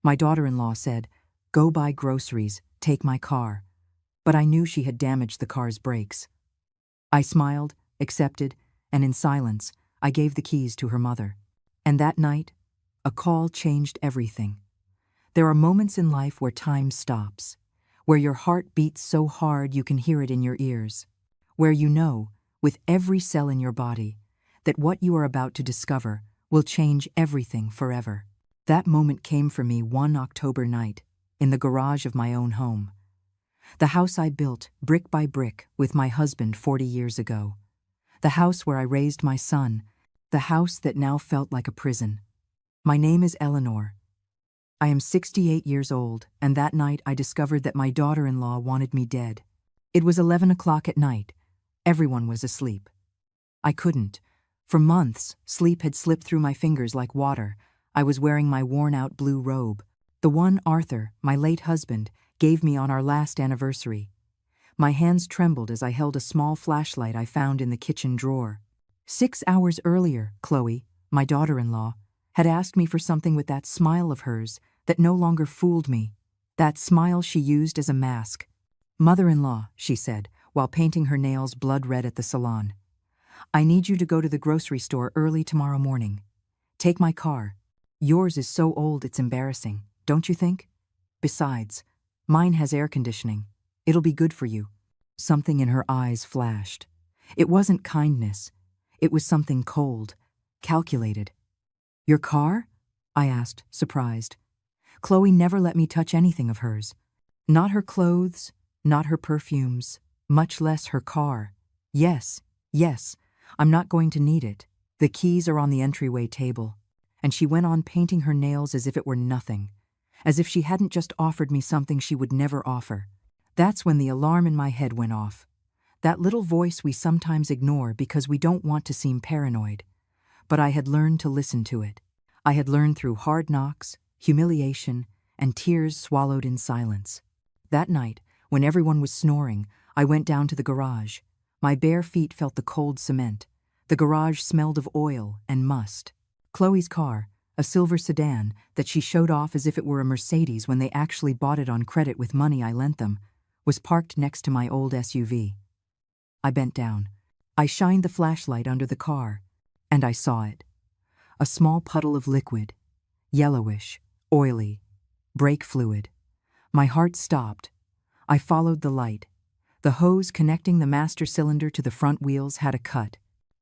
My daughter-in-law said, "Go buy groceries, take my car." But I knew she had damaged the car's brakes. I smiled, accepted, and in silence, I gave the keys to her mother. And that night, a call changed everything. There are moments in life where time stops, where your heart beats so hard you can hear it in your ears, where you know, with every cell in your body, that what you are about to discover will change everything forever. That moment came for me one October night, in the garage of my own home. The house I built, brick by brick, with my husband 40 years ago. The house where I raised my son, the house that now felt like a prison. My name is Eleanor. I am 68 years old, and that night I discovered that my daughter-in-law wanted me dead. It was 11 o'clock at night. Everyone was asleep. I couldn't. For months, sleep had slipped through my fingers like water. I was wearing my worn-out blue robe, the one Arthur, my late husband, gave me on our last anniversary. My hands trembled as I held a small flashlight I found in the kitchen drawer. 6 hours earlier, Chloe, my daughter-in-law, had asked me for something with that smile of hers that no longer fooled me, that smile she used as a mask. "Mother-in-law," she said, while painting her nails blood red at the salon, "I need you to go to the grocery store early tomorrow morning. Take my car. Yours is so old it's embarrassing, don't you think? Besides, mine has air conditioning. It'll be good for you." Something in her eyes flashed. It wasn't kindness. It was something cold, calculated. "Your car?" I asked, surprised. Chloe never let me touch anything of hers. Not her clothes, not her perfumes, much less her car. Yes, I'm not going to need it. The keys are on the entryway table." And she went on painting her nails as if it were nothing, as if she hadn't just offered me something she would never offer. That's when the alarm in my head went off. That little voice we sometimes ignore because we don't want to seem paranoid. But I had learned to listen to it. I had learned through hard knocks, humiliation, and tears swallowed in silence. That night, when everyone was snoring, I went down to the garage. My bare feet felt the cold cement. The garage smelled of oil and must. Chloe's car, a silver sedan that she showed off as if it were a Mercedes when they actually bought it on credit with money I lent them, was parked next to my old SUV. I bent down. I shined the flashlight under the car, and I saw it. A small puddle of liquid, yellowish, oily, brake fluid. My heart stopped. I followed the light. The hose connecting the master cylinder to the front wheels had a cut.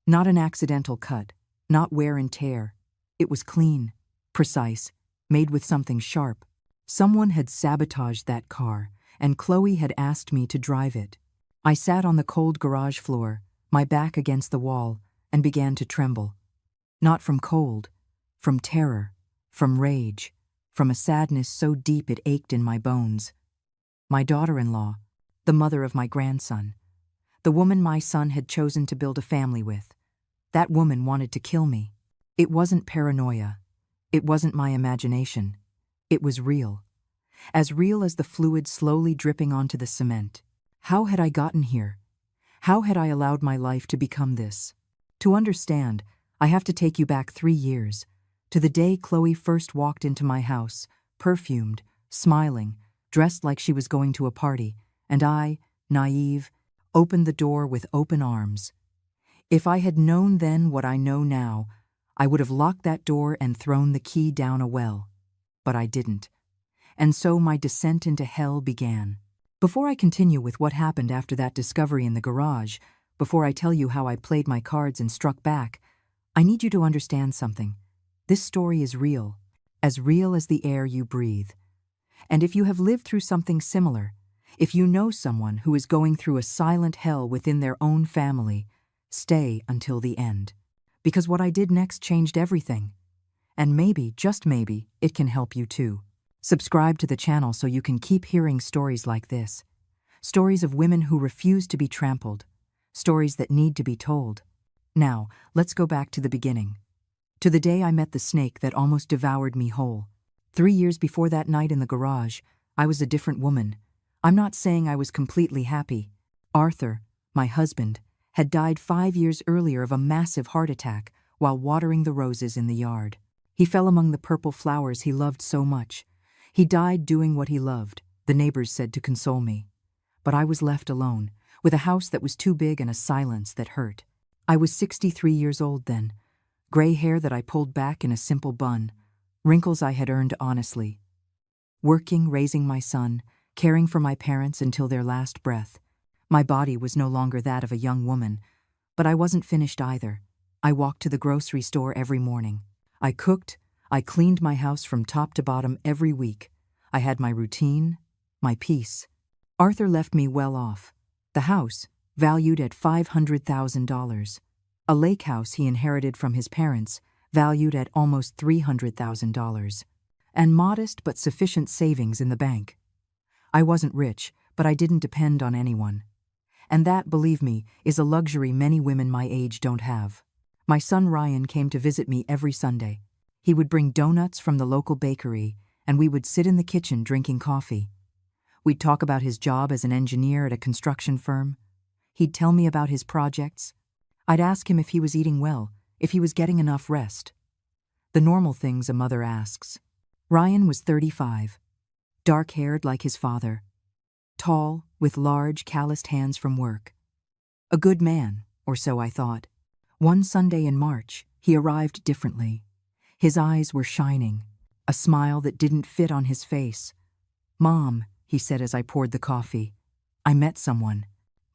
Not an accidental cut, not wear and tear. It was clean, precise, made with something sharp. Someone had sabotaged that car, and Chloe had asked me to drive it. I sat on the cold garage floor, my back against the wall, and began to tremble. Not from cold, from terror, from rage, from a sadness so deep it ached in my bones. My daughter-in-law, the mother of my grandson, the woman my son had chosen to build a family with, that woman wanted to kill me. It wasn't paranoia. It wasn't my imagination. It was real. As real as the fluid slowly dripping onto the cement. How had I gotten here? How had I allowed my life to become this? To understand, I have to take you back 3 years, to the day Chloe first walked into my house, perfumed, smiling, dressed like she was going to a party, and I, naive, opened the door with open arms. If I had known then what I know now, I would have locked that door and thrown the key down a well. But I didn't. And so my descent into hell began. Before I continue with what happened after that discovery in the garage, before I tell you how I played my cards and struck back, I need you to understand something. This story is real as the air you breathe. And if you have lived through something similar, if you know someone who is going through a silent hell within their own family, stay until the end. Because what I did next changed everything. And maybe, just maybe, it can help you too. Subscribe to the channel so you can keep hearing stories like this. Stories of women who refuse to be trampled. Stories that need to be told. Now, let's go back to the beginning. To the day I met the snake that almost devoured me whole. 3 years before that night in the garage, I was a different woman. I'm not saying I was completely happy. Arthur, my husband, had died 5 years earlier of a massive heart attack while watering the roses in the yard. He fell among the purple flowers he loved so much, He died doing what he loved, the neighbors said to console me. But I was left alone, with a house that was too big and a silence that hurt. I was 63 years old then, gray hair that I pulled back in a simple bun, wrinkles I had earned honestly. Working, raising my son, caring for my parents until their last breath. My body was no longer that of a young woman, but I wasn't finished either. I walked to the grocery store every morning. I cooked, I cleaned my house from top to bottom every week. I had my routine, my peace. Arthur left me well off. The house, valued at $500,000. A lake house he inherited from his parents, valued at almost $300,000. And modest but sufficient savings in the bank. I wasn't rich, but I didn't depend on anyone. And that, believe me, is a luxury many women my age don't have. My son Ryan came to visit me every Sunday. He would bring donuts from the local bakery, and we would sit in the kitchen drinking coffee. We'd talk about his job as an engineer at a construction firm. He'd tell me about his projects. I'd ask him if he was eating well, if he was getting enough rest. The normal things a mother asks. Ryan was 35, dark-haired like his father, tall, with large, calloused hands from work. A good man, or so I thought. One Sunday in March, he arrived differently. His eyes were shining, a smile that didn't fit on his face. "Mom," he said as I poured the coffee, "I met someone."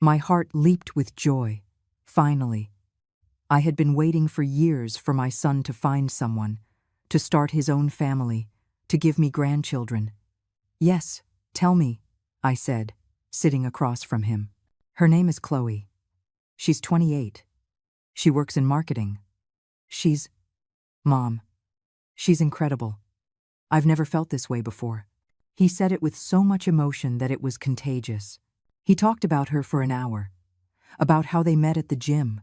My heart leaped with joy. Finally. I had been waiting for years for my son to find someone, to start his own family, to give me grandchildren. "Yes, tell me," I said, sitting across from him. "Her name is Chloe. She's 28. She works in marketing. Mom, she's incredible. I've never felt this way before." He said it with so much emotion that it was contagious. He talked about her for an hour, about how they met at the gym,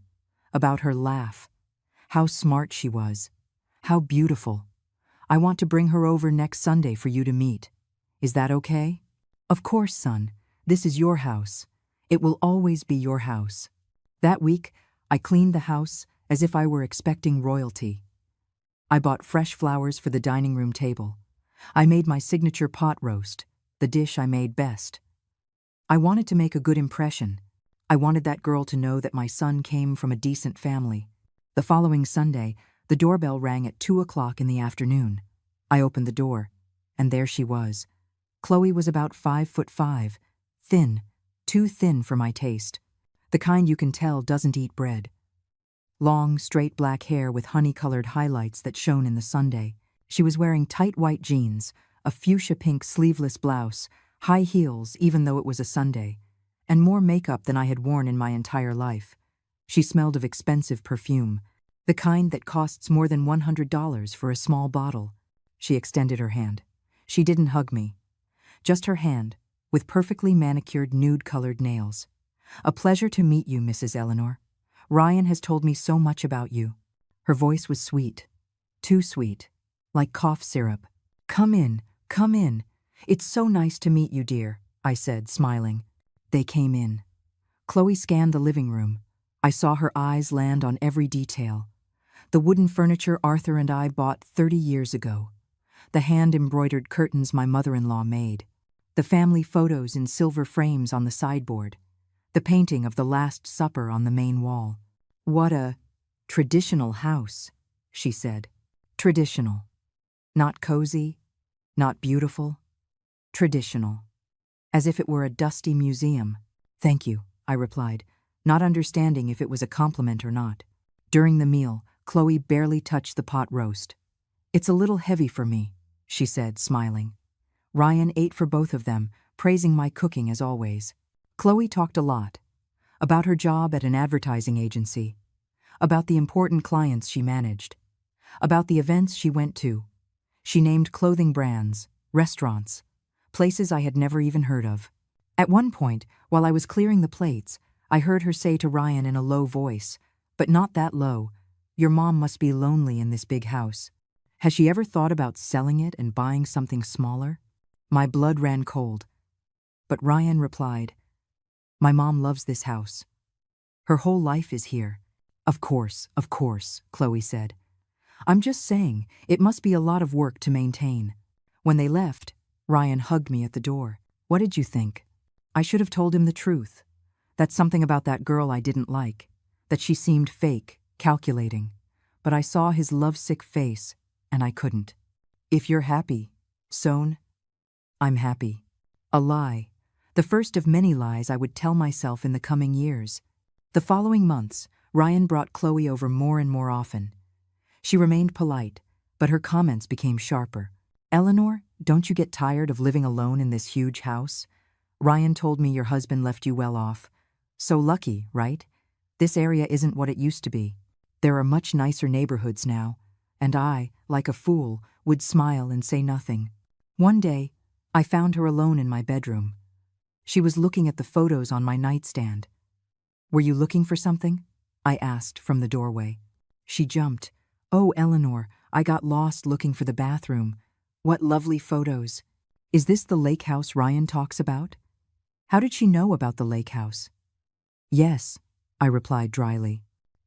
about her laugh, how smart she was, how beautiful. "I want to bring her over next Sunday for you to meet. Is that okay?" "Of course, son. This is your house. It will always be your house." That week, I cleaned the house as if I were expecting royalty. I bought fresh flowers for the dining room table. I made my signature pot roast, the dish I made best. I wanted to make a good impression. I wanted that girl to know that my son came from a decent family. The following Sunday, the doorbell rang at 2 o'clock in the afternoon. I opened the door, and there she was. Chloe was about 5'5", thin, too thin for my taste. The kind you can tell doesn't eat bread. Long, straight black hair with honey-colored highlights that shone in the sunday. She was wearing tight white jeans, a fuchsia-pink sleeveless blouse, high heels even though it was a Sunday, and more makeup than I had worn in my entire life. She smelled of expensive perfume, the kind that costs more than $100 for a small bottle. She extended her hand. She didn't hug me. Just her hand, with perfectly manicured nude-colored nails. "A pleasure to meet you, Mrs. Eleanor. Ryan has told me so much about you." Her voice was sweet. Too sweet. Like cough syrup. Come in. It's so nice to meet you, dear," I said, smiling. They came in. Chloe scanned the living room. I saw her eyes land on every detail. The wooden furniture Arthur and I bought 30 years ago. The hand-embroidered curtains my mother-in-law made. The family photos in silver frames on the sideboard. The painting of the Last Supper on the main wall. "What a traditional house," she said. Traditional. Not cozy, not beautiful. Traditional. As if it were a dusty museum. "Thank you," I replied, not understanding if it was a compliment or not. During the meal, Chloe barely touched the pot roast. "It's a little heavy for me," she said, smiling. Ryan ate for both of them, praising my cooking as always. Chloe talked a lot. About her job at an advertising agency. About the important clients she managed. About the events she went to. She named clothing brands, restaurants, places I had never even heard of. At one point, while I was clearing the plates, I heard her say to Ryan in a low voice, but not that low, "Your mom must be lonely in this big house. Has she ever thought about selling it and buying something smaller?" My blood ran cold. But Ryan replied, "My mom loves this house. Her whole life is here." Of course, Chloe said. "I'm just saying, it must be a lot of work to maintain." When they left, Ryan hugged me at the door. What did you think? I should have told him the truth. That something about that girl I didn't like. That she seemed fake, calculating. But I saw his lovesick face, and I couldn't. If you're happy, Sohn, I'm happy. A lie. The first of many lies I would tell myself in the coming years. The following months, Ryan brought Chloe over more and more often. She remained polite, but her comments became sharper. Eleanor, don't you get tired of living alone in this huge house? Ryan told me your husband left you well off. So lucky, right? This area isn't what it used to be. There are much nicer neighborhoods now, and I, like a fool, would smile and say nothing. One day, I found her alone in my bedroom. She was looking at the photos on my nightstand. Were you looking for something? I asked from the doorway. She jumped. Oh, Eleanor, I got lost looking for the bathroom. What lovely photos. Is this the lake house Ryan talks about? How did she know about the lake house? Yes, I replied dryly.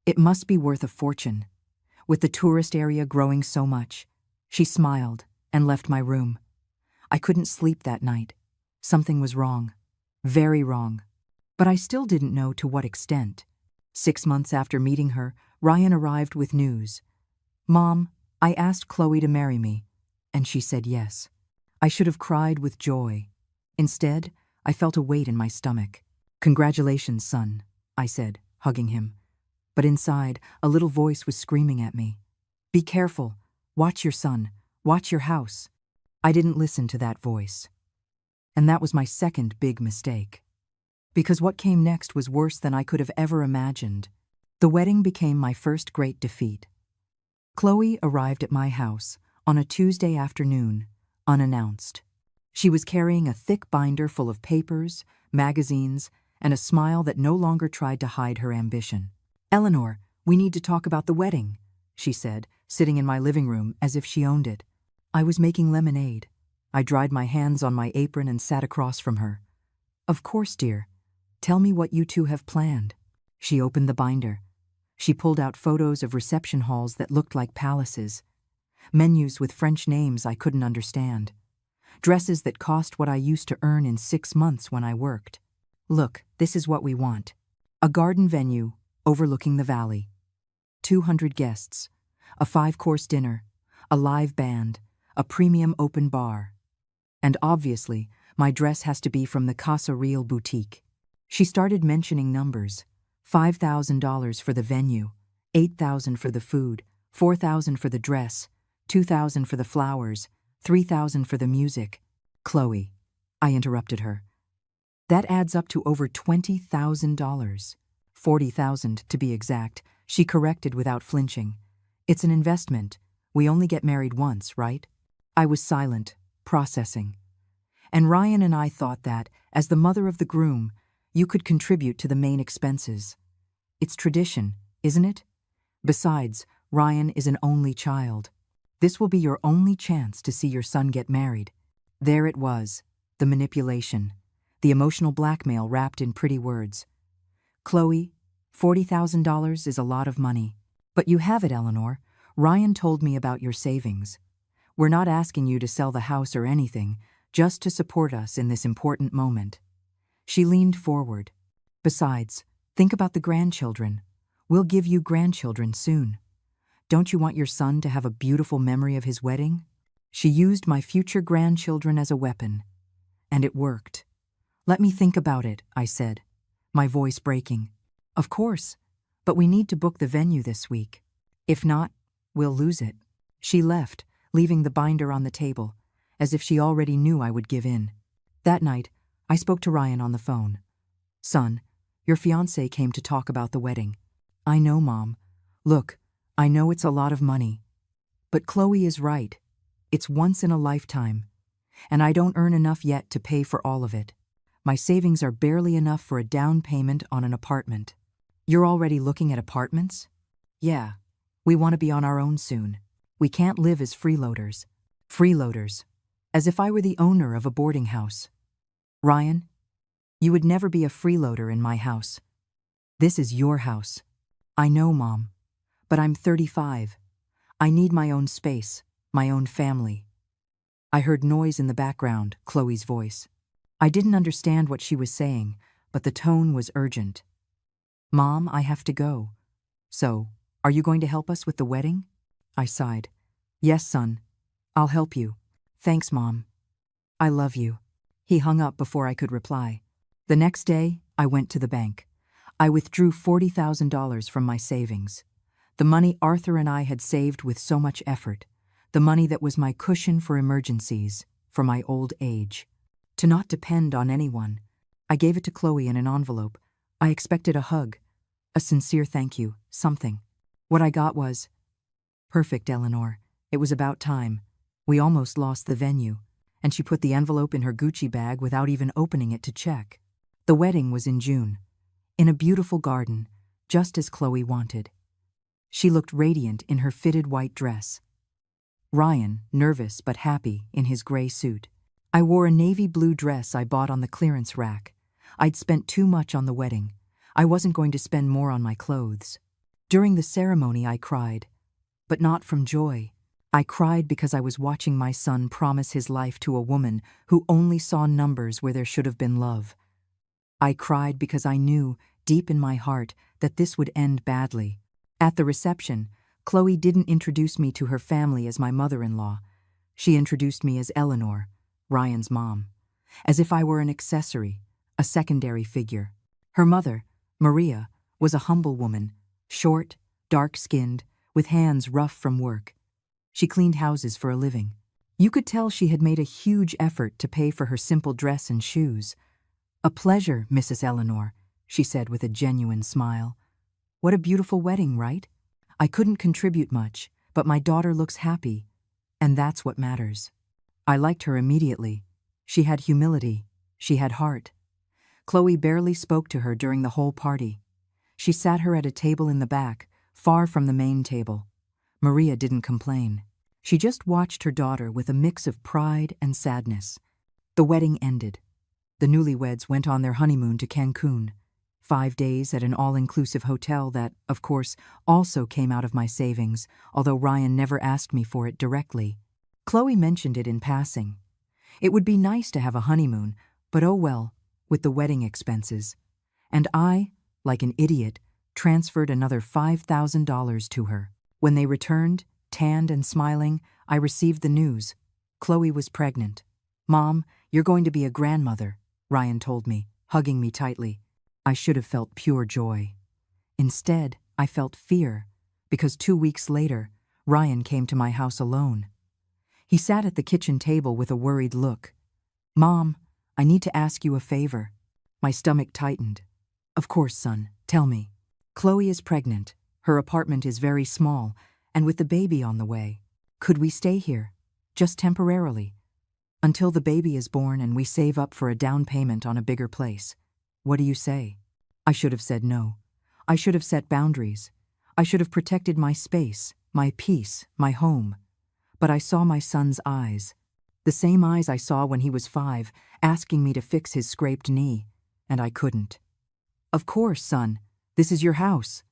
It must be worth a fortune. With the tourist area growing so much. She smiled and left my room. I couldn't sleep that night. Something was wrong. Very wrong. But I still didn't know to what extent. 6 months after meeting her, Ryan arrived with news. Mom, I asked Chloe to marry me, and she said yes. I should have cried with joy. Instead, I felt a weight in my stomach. Congratulations, son, I said, hugging him. But inside, a little voice was screaming at me. Be careful. Watch your son. Watch your house. I didn't listen to that voice. And that was my second big mistake. Because what came next was worse than I could have ever imagined. The wedding became my first great defeat. Chloe arrived at my house on a Tuesday afternoon, unannounced. She was carrying a thick binder full of papers, magazines, and a smile that no longer tried to hide her ambition. Eleanor, we need to talk about the wedding, she said, sitting in my living room as if she owned it. I was making lemonade. I dried my hands on my apron and sat across from her. Of course, dear. Tell me what you two have planned. She opened the binder. She pulled out photos of reception halls that looked like palaces, menus with French names I couldn't understand, dresses that cost what I used to earn in 6 months when I worked. Look, this is what we want. A garden venue overlooking the valley. 200 guests, a 5-course dinner, a live band, a premium open bar. And obviously, my dress has to be from the Casa Real boutique. She started mentioning numbers. $5,000 for the venue, $8,000 for the food, $4,000 for the dress, $2,000 for the flowers, $3,000 for the music. Chloe, I interrupted her. That adds up to over $20,000. $40,000 to be exact, she corrected without flinching. It's an investment. We only get married once, right? I was silent, processing. And Ryan and I thought that, as the mother of the groom, you could contribute to the main expenses. It's tradition, isn't it? Besides, Ryan is an only child. This will be your only chance to see your son get married. There it was, the manipulation, the emotional blackmail wrapped in pretty words. Chloe, $40,000 is a lot of money. But you have it, Eleanor. Ryan told me about your savings. We're not asking you to sell the house or anything, just to support us in this important moment. She leaned forward. Besides, think about the grandchildren. We'll give you grandchildren soon. Don't you want your son to have a beautiful memory of his wedding? She used my future grandchildren as a weapon. And it worked. Let me think about it, I said, my voice breaking. Of course, but we need to book the venue this week. If not, we'll lose it. She left, leaving the binder on the table, as if she already knew I would give in. That night, I spoke to Ryan on the phone. Son, your fiancé came to talk about the wedding. I know, Mom. Look, I know it's a lot of money. But Chloe is right. It's once in a lifetime. And I don't earn enough yet to pay for all of it. My savings are barely enough for a down payment on an apartment. You're already looking at apartments? Yeah. We want to be on our own soon. We can't live as freeloaders. Freeloaders. As if I were the owner of a boarding house. Ryan, you would never be a freeloader in my house. This is your house. I know, Mom. But I'm 35. I need my own space, my own family. I heard noise in the background, Chloe's voice. I didn't understand what she was saying, but the tone was urgent. Mom, I have to go. So, are you going to help us with the wedding? I sighed. Yes, son. I'll help you. Thanks, Mom. I love you. He hung up before I could reply. The next day, I went to the bank. I withdrew $40,000 from my savings. The money Arthur and I had saved with so much effort. The money that was my cushion for emergencies, for my old age. To not depend on anyone. I gave it to Chloe in an envelope. I expected a hug, a sincere thank you, something. What I got was, "Perfect, Eleanor. It was about time. We almost lost the venue." And she put the envelope in her Gucci bag without even opening it to check. The wedding was in June, in a beautiful garden, just as Chloe wanted. She looked radiant in her fitted white dress. Ryan, nervous but happy, in his gray suit. I wore a navy blue dress I bought on the clearance rack. I'd spent too much on the wedding. I wasn't going to spend more on my clothes. During the ceremony, I cried, but not from joy. I cried because I was watching my son promise his life to a woman who only saw numbers where there should have been love. I cried because I knew, deep in my heart, that this would end badly. At the reception, Chloe didn't introduce me to her family as my mother-in-law. She introduced me as Eleanor, Ryan's mom, as if I were an accessory, a secondary figure. Her mother, Maria, was a humble woman, short, dark-skinned, with hands rough from work. She cleaned houses for a living. You could tell she had made a huge effort to pay for her simple dress and shoes. "A pleasure, Mrs. Eleanor," she said with a genuine smile. "What a beautiful wedding, right? I couldn't contribute much, but my daughter looks happy, and that's what matters." I liked her immediately. She had humility. She had heart. Chloe barely spoke to her during the whole party. She sat her at a table in the back, far from the main table. Maria didn't complain. She just watched her daughter with a mix of pride and sadness. The wedding ended. The newlyweds went on their honeymoon to Cancun. 5 days at an all-inclusive hotel that, of course, also came out of my savings, although Ryan never asked me for it directly. Chloe mentioned it in passing. It would be nice to have a honeymoon, but oh well, with the wedding expenses. And I, like an idiot, transferred another $5,000 to her. When they returned, tanned and smiling, I received the news. Chloe was pregnant. "Mom, you're going to be a grandmother," Ryan told me, hugging me tightly. I should have felt pure joy. Instead, I felt fear, because 2 weeks later, Ryan came to my house alone. He sat at the kitchen table with a worried look. "Mom, I need to ask you a favor." My stomach tightened. "Of course, son, tell me." "Chloe is pregnant. Her apartment is very small, and with the baby on the way. Could we stay here, just temporarily, until the baby is born and we save up for a down payment on a bigger place? What do you say?" I should have said no. I should have set boundaries. I should have protected my space, my peace, my home. But I saw my son's eyes, the same eyes I saw when he was 5, asking me to fix his scraped knee, and I couldn't. "Of course, son. This is your house."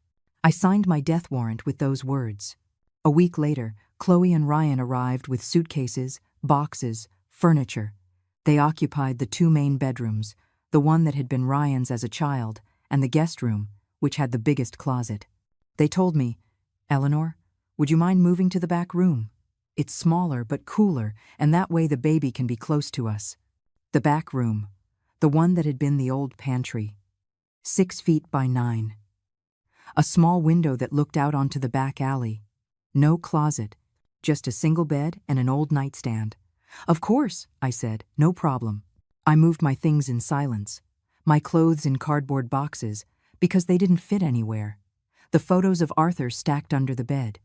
I signed my death warrant with those words. A week later, Chloe and Ryan arrived with suitcases, boxes, furniture. They occupied the 2 main bedrooms, the one that had been Ryan's as a child, and the guest room, which had the biggest closet. They told me, "Eleanor, would you mind moving to the back room? It's smaller but cooler, and that way the baby can be close to us." The back room, the one that had been the old pantry. 6 feet by 9. A small window that looked out onto the back alley. No closet, just a single bed and an old nightstand. "Of course," I said, "no problem." I moved my things in silence, my clothes in cardboard boxes, because they didn't fit anywhere. The photos of Arthur stacked under the bed.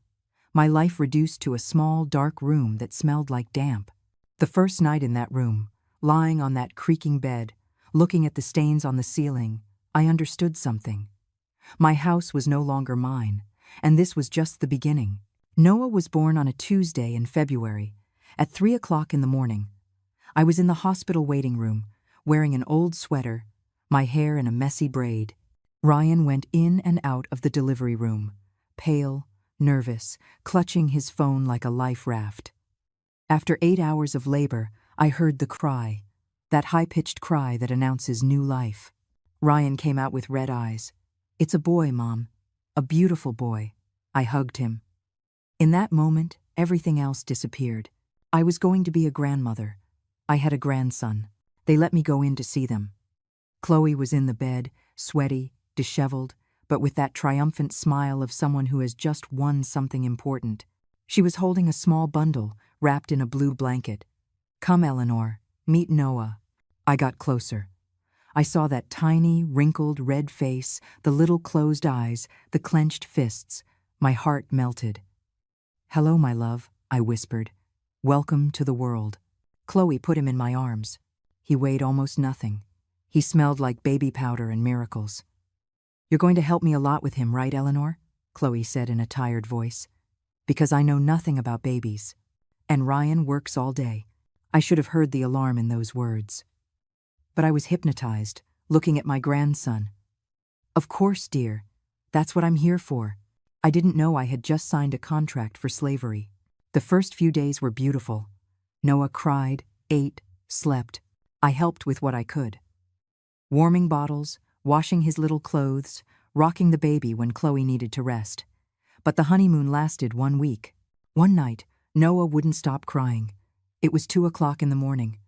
My life reduced to a small, dark room that smelled like damp. The first night in that room, lying on that creaking bed, looking at the stains on the ceiling, I understood something. My house was no longer mine, and this was just the beginning. Noah was born on a Tuesday in February, at 3 o'clock in the morning. I was in the hospital waiting room, wearing an old sweater, my hair in a messy braid. Ryan went in and out of the delivery room, pale, nervous, clutching his phone like a life raft. After 8 hours of labor, I heard the cry, that high-pitched cry that announces new life. Ryan came out with red eyes. "It's a boy, Mom. A beautiful boy." I hugged him. In that moment, everything else disappeared. I was going to be a grandmother. I had a grandson. They let me go in to see them. Chloe was in the bed, sweaty, disheveled, but with that triumphant smile of someone who has just won something important. She was holding a small bundle, wrapped in a blue blanket. "Come, Eleanor, meet Noah." I got closer. I saw that tiny, wrinkled, red face, the little closed eyes, the clenched fists. My heart melted. "Hello, my love," I whispered. "Welcome to the world." Chloe put him in my arms. He weighed almost nothing. He smelled like baby powder and miracles. "You're going to help me a lot with him, right, Eleanor?" Chloe said in a tired voice. "Because I know nothing about babies. And Ryan works all day." I should have heard the alarm in those words. But I was hypnotized, looking at my grandson. "Of course, dear. That's what I'm here for." I didn't know I had just signed a contract for slavery. The first few days were beautiful. Noah cried, ate, slept. I helped with what I could. Warming bottles, washing his little clothes, rocking the baby when Chloe needed to rest. But the honeymoon lasted 1 week. One night, Noah wouldn't stop crying. It was 2 o'clock in the morning.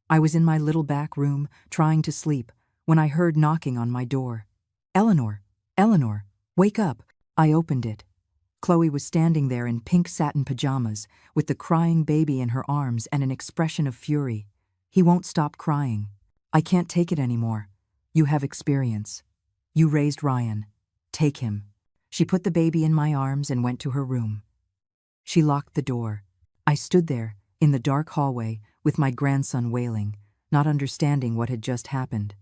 I was in my little back room, trying to sleep, when I heard knocking on my door. "Eleanor, Eleanor, wake up." I opened it. Chloe was standing there in pink satin pajamas, with the crying baby in her arms and an expression of fury. "He won't stop crying. I can't take it anymore. You have experience. You raised Ryan. Take him." She put the baby in my arms and went to her room. She locked the door. I stood there, in the dark hallway, with my grandson wailing, not understanding what had just happened.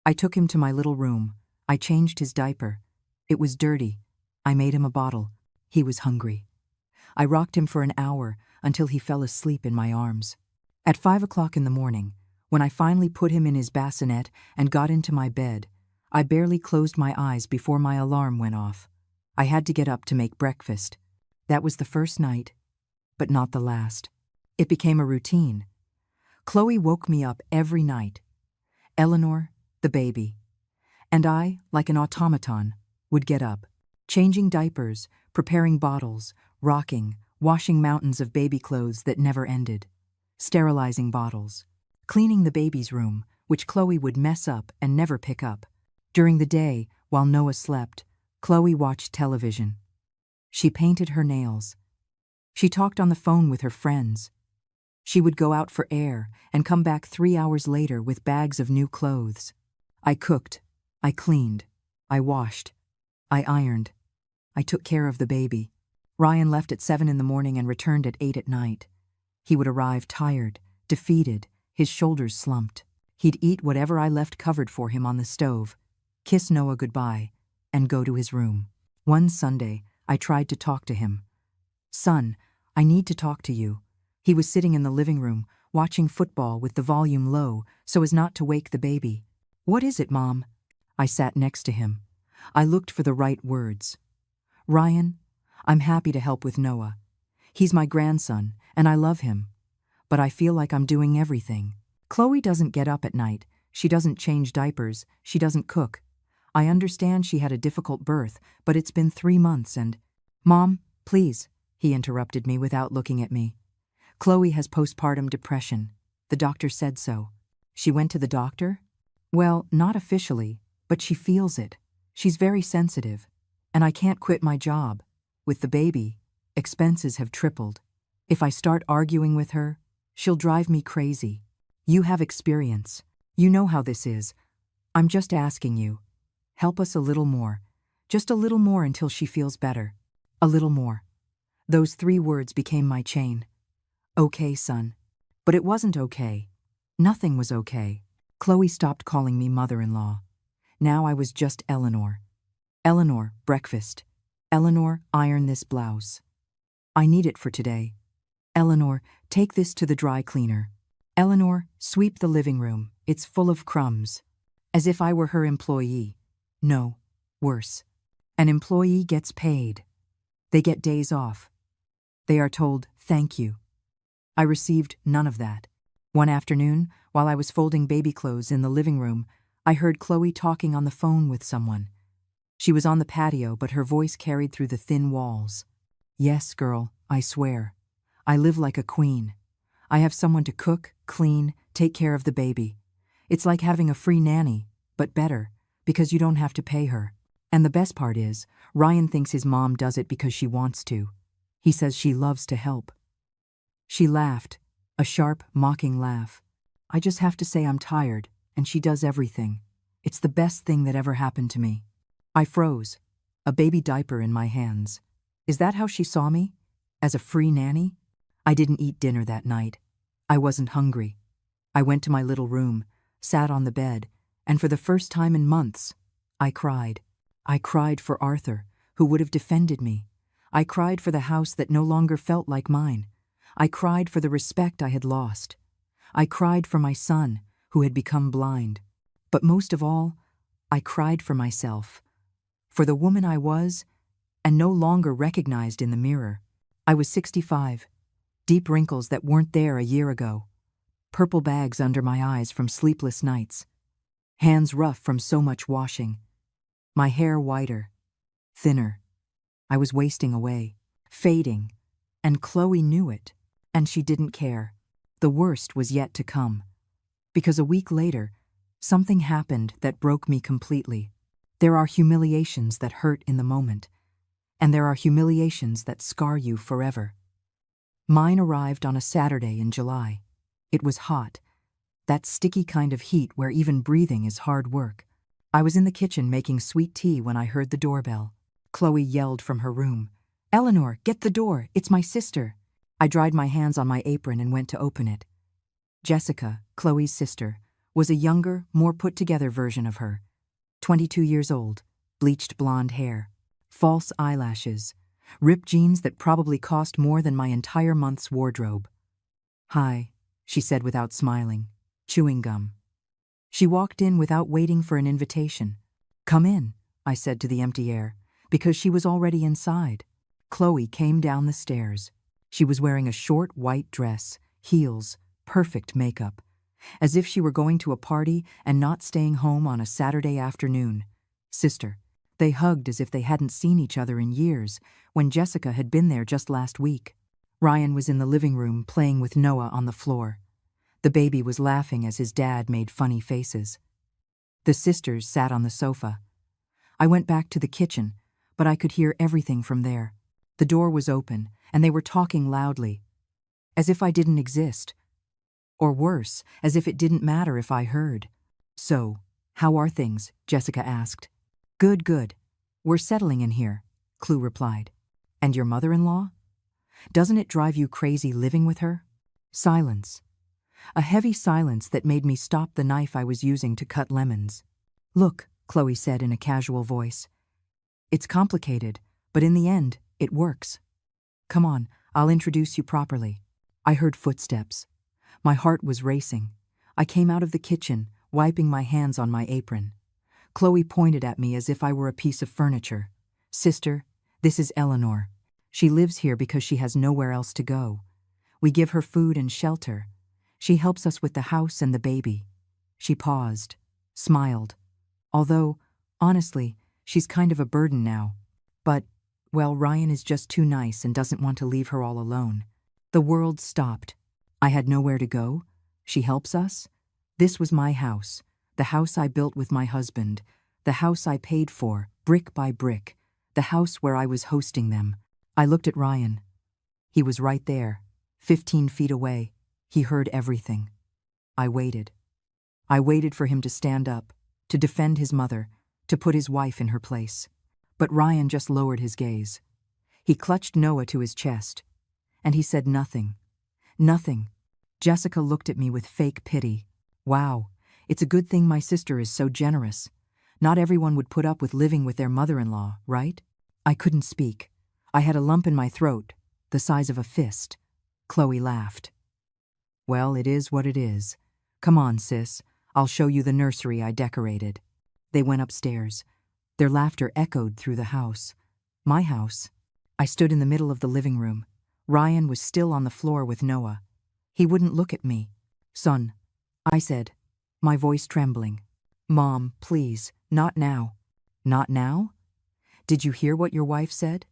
I took him to my little room. I changed his diaper. It was dirty. I made him a bottle. He was hungry. I rocked him for an hour until he fell asleep in my arms. At 5 o'clock in the morning, when I finally put him in his bassinet and got into my bed, I barely closed my eyes before my alarm went off. I had to get up to make breakfast. That was the first night, but not the last. It became a routine. Chloe woke me up every night. Eleanor, the baby. And I, like an automaton, would get up, changing diapers, preparing bottles, rocking, washing mountains of baby clothes that never ended, sterilizing bottles, cleaning the baby's room, which Chloe would mess up and never pick up. During the day, while Noah slept, Chloe watched television. She painted her nails. She talked on the phone with her friends. She would go out for air and come back 3 hours later with bags of new clothes. I cooked. I cleaned. I washed. I ironed. I took care of the baby. Ryan left at 7 in the morning and returned at 8 at night. He would arrive tired, defeated, his shoulders slumped. He'd eat whatever I left covered for him on the stove, kiss Noah goodbye, and go to his room. One Sunday, I tried to talk to him. "Son, I need to talk to you." He was sitting in the living room, watching football with the volume low so as not to wake the baby. "What is it, Mom?" I sat next to him. I looked for the right words. "Ryan, I'm happy to help with Noah. He's my grandson, and I love him. But I feel like I'm doing everything. Chloe doesn't get up at night. She doesn't change diapers. She doesn't cook. I understand she had a difficult birth, but it's been 3 months and—" "Mom, please," he interrupted me without looking at me. "Chloe has postpartum depression. The doctor said so." "She went to the doctor?" "Well, not officially, but she feels it. She's very sensitive. And I can't quit my job. With the baby, expenses have tripled. If I start arguing with her, she'll drive me crazy. You have experience. You know how this is. I'm just asking you. Help us a little more. Just a little more until she feels better. A little more." Those 3 words became my chain. "Okay, son." But it wasn't okay. Nothing was okay. Chloe stopped calling me mother-in-law. Now I was just Eleanor. "Eleanor, breakfast. Eleanor, iron this blouse. I need it for today. Eleanor, take this to the dry cleaner. Eleanor, sweep the living room. It's full of crumbs." As if I were her employee. No, worse. An employee gets paid. They get days off. They are told, "Thank you." I received none of that. One afternoon, while I was folding baby clothes in the living room, I heard Chloe talking on the phone with someone. She was on the patio, but her voice carried through the thin walls. Yes, girl, I swear. I live like a queen. I have someone to cook, clean, take care of the baby. It's like having a free nanny, but better, because you don't have to pay her. And the best part is, Ryan thinks his mom does it because she wants to. He says she loves to help. She laughed, a sharp, mocking laugh. I just have to say I'm tired, and she does everything. It's the best thing that ever happened to me. I froze, a baby diaper in my hands. Is that how she saw me? As a free nanny? I didn't eat dinner that night. I wasn't hungry. I went to my little room, sat on the bed, and for the first time in months, I cried. I cried for Arthur, who would have defended me. I cried for the house that no longer felt like mine. I cried for the respect I had lost. I cried for my son, who had become blind. But most of all, I cried for myself, for the woman I was, and no longer recognized in the mirror. I was 65, deep wrinkles that weren't there a year ago, purple bags under my eyes from sleepless nights, hands rough from so much washing, my hair whiter, thinner. I was wasting away, fading, and Chloe knew it, and she didn't care. The worst was yet to come, because a week later, something happened that broke me completely. There are humiliations that hurt in the moment, and there are humiliations that scar you forever. Mine arrived on a Saturday in July. It was hot, that sticky kind of heat where even breathing is hard work. I was in the kitchen making sweet tea when I heard the doorbell. Chloe yelled from her room, "Eleanor, get the door, it's my sister." I dried my hands on my apron and went to open it. Jessica, Chloe's sister, was a younger, more put-together version of her. 22 years old, bleached blonde hair, false eyelashes, ripped jeans that probably cost more than my entire month's wardrobe. "Hi," she said without smiling, chewing gum. She walked in without waiting for an invitation. "Come in," I said to the empty air, because she was already inside. Chloe came down the stairs. She was wearing a short white dress, heels, perfect makeup, as if she were going to a party and not staying home on a Saturday afternoon. Sister. They hugged as if they hadn't seen each other in years, when Jessica had been there just last week. Ryan was in the living room playing with Noah on the floor. The baby was laughing as his dad made funny faces. The sisters sat on the sofa. I went back to the kitchen, but I could hear everything from there. The door was open, and they were talking loudly, as if I didn't exist. Or worse, as if it didn't matter if I heard. "So, how are things?" Jessica asked. Good, good. We're settling in here," Chloe replied. "And your mother-in-law? Doesn't it drive you crazy living with her?" Silence. A heavy silence that made me stop the knife I was using to cut lemons. "Look," Chloe said in a casual voice. "It's complicated, but in the end, it works. Come on, I'll introduce you properly." I heard footsteps. My heart was racing. I came out of the kitchen, wiping my hands on my apron. Chloe pointed at me as if I were a piece of furniture. "Sister, this is Eleanor. She lives here because she has nowhere else to go. We give her food and shelter. She helps us with the house and the baby." She paused, smiled. "Although, honestly, she's kind of a burden now. But, well, Ryan is just too nice and doesn't want to leave her all alone." The world stopped. I had nowhere to go. She helps us? This was my house, the house I built with my husband, the house I paid for, brick by brick, the house where I was hosting them. I looked at Ryan. He was right there, 15 feet away. He heard everything. I waited. I waited for him to stand up, to defend his mother, to put his wife in her place. But Ryan just lowered his gaze. He clutched Noah to his chest, and he said nothing. Nothing. Jessica looked at me with fake pity. Wow, it's a good thing my sister is so generous. Not everyone would put up with living with their mother-in-law, right? I couldn't speak. I had a lump in my throat, the size of a fist. Chloe laughed. "Well, it is what it is. Come on, sis. I'll show you the nursery I decorated." They went upstairs. Their laughter echoed through the house. My house. I stood in the middle of the living room. Ryan was still on the floor with Noah. He wouldn't look at me. Son, I said, my voice trembling. Mom, please, not now. Not now? Did you hear what your wife said?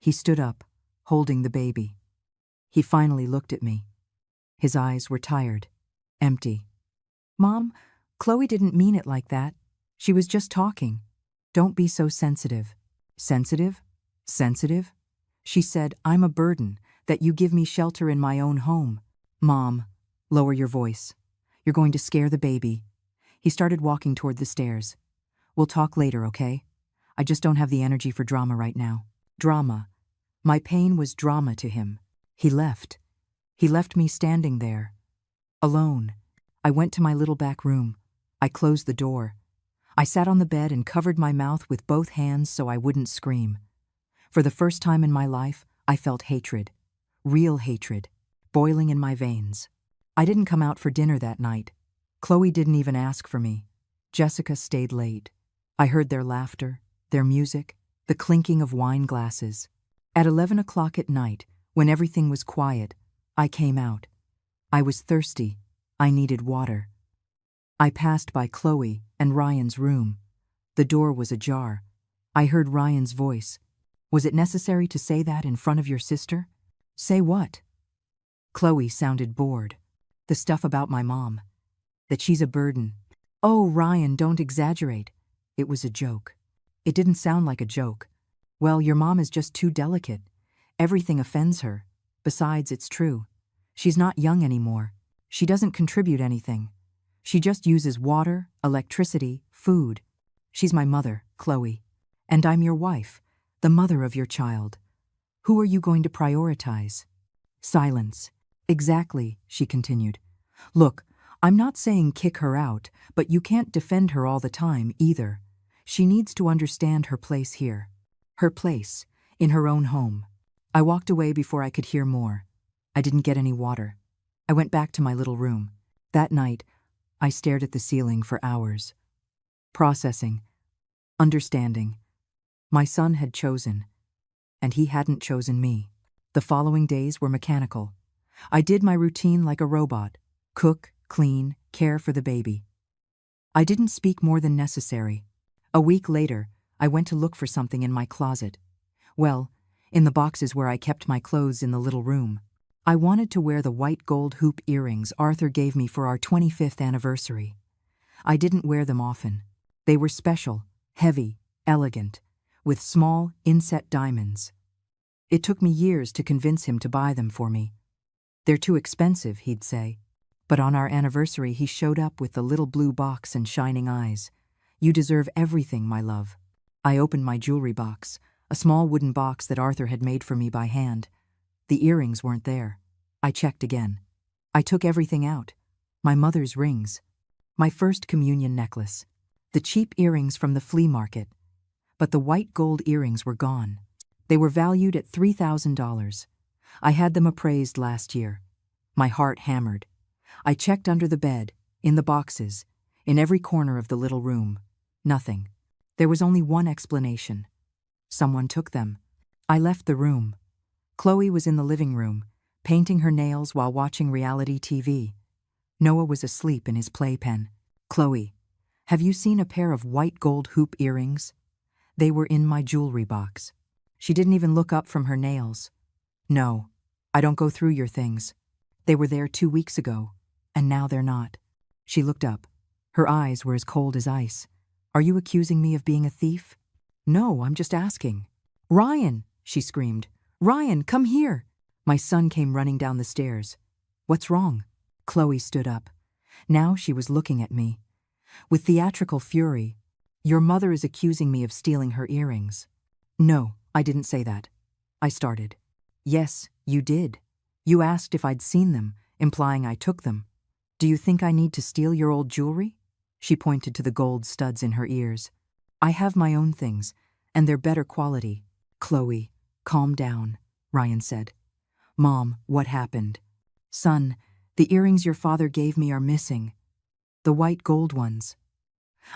He stood up, holding the baby. He finally looked at me. His eyes were tired, empty. Mom, Chloe didn't mean it like that. She was just talking. Don't be so sensitive. Sensitive? Sensitive? She said, I'm a burden, that you give me shelter in my own home. Mom, lower your voice. You're going to scare the baby. He started walking toward the stairs. We'll talk later, okay? I just don't have the energy for drama right now. Drama. My pain was drama to him. He left. He left me standing there. Alone. I went to my little back room. I closed the door. I sat on the bed and covered my mouth with both hands so I wouldn't scream. For the first time in my life, I felt hatred. Real hatred. Boiling in my veins. I didn't come out for dinner that night. Chloe didn't even ask for me. Jessica stayed late. I heard their laughter, their music, the clinking of wine glasses. At 11 o'clock at night, when everything was quiet, I came out. I was thirsty. I needed water. I passed by Chloe and Ryan's room. The door was ajar. I heard Ryan's voice. Was it necessary to say that in front of your sister? Say what? Chloe sounded bored. The stuff about my mom. That she's a burden. Oh, Ryan, don't exaggerate. It was a joke. It didn't sound like a joke. Well, your mom is just too delicate. Everything offends her. Besides, it's true. She's not young anymore. She doesn't contribute anything. She just uses water, electricity, food. She's my mother, Chloe. And I'm your wife, the mother of your child. Who are you going to prioritize? Silence. Exactly, she continued. Look, I'm not saying kick her out, but you can't defend her all the time either. She needs to understand her place here. Her place, in her own home. I walked away before I could hear more. I didn't get any water. I went back to my little room. That night, I stared at the ceiling for hours. Processing. Understanding. My son had chosen, and he hadn't chosen me. The following days were mechanical. I did my routine like a robot. Cook, clean, care for the baby. I didn't speak more than necessary. A week later, I went to look for something in my closet. Well, in the boxes where I kept my clothes in the little room. I wanted to wear the white gold hoop earrings Arthur gave me for our 25th anniversary. I didn't wear them often. They were special, heavy, elegant, with small, inset diamonds. It took me years to convince him to buy them for me. They're too expensive, he'd say. But on our anniversary, he showed up with the little blue box and shining eyes. You deserve everything, my love. I opened my jewelry box, a small wooden box that Arthur had made for me by hand. The earrings weren't there. I checked again. I took everything out. My mother's rings. My first communion necklace. The cheap earrings from the flea market. But the white gold earrings were gone. They were valued at $3,000. I had them appraised last year. My heart hammered. I checked under the bed, in the boxes, in every corner of the little room. Nothing. There was only one explanation. Someone took them. I left the room. Chloe was in the living room, painting her nails while watching reality TV. Noah was asleep in his playpen. Chloe, have you seen a pair of white gold hoop earrings? They were in my jewelry box. She didn't even look up from her nails. No, I don't go through your things. They were there 2 weeks ago, and now they're not. She looked up. Her eyes were as cold as ice. Are you accusing me of being a thief? No, I'm just asking. Ryan, she screamed. Ryan, come here. My son came running down the stairs. What's wrong? Chloe stood up. Now she was looking at me. With theatrical fury. Your mother is accusing me of stealing her earrings. No, I didn't say that. I started. Yes, you did. You asked if I'd seen them, implying I took them. Do you think I need to steal your old jewelry? She pointed to the gold studs in her ears. I have my own things, and they're better quality. Chloe, calm down, Ryan said. Mom, what happened? Son, the earrings your father gave me are missing. The white gold ones.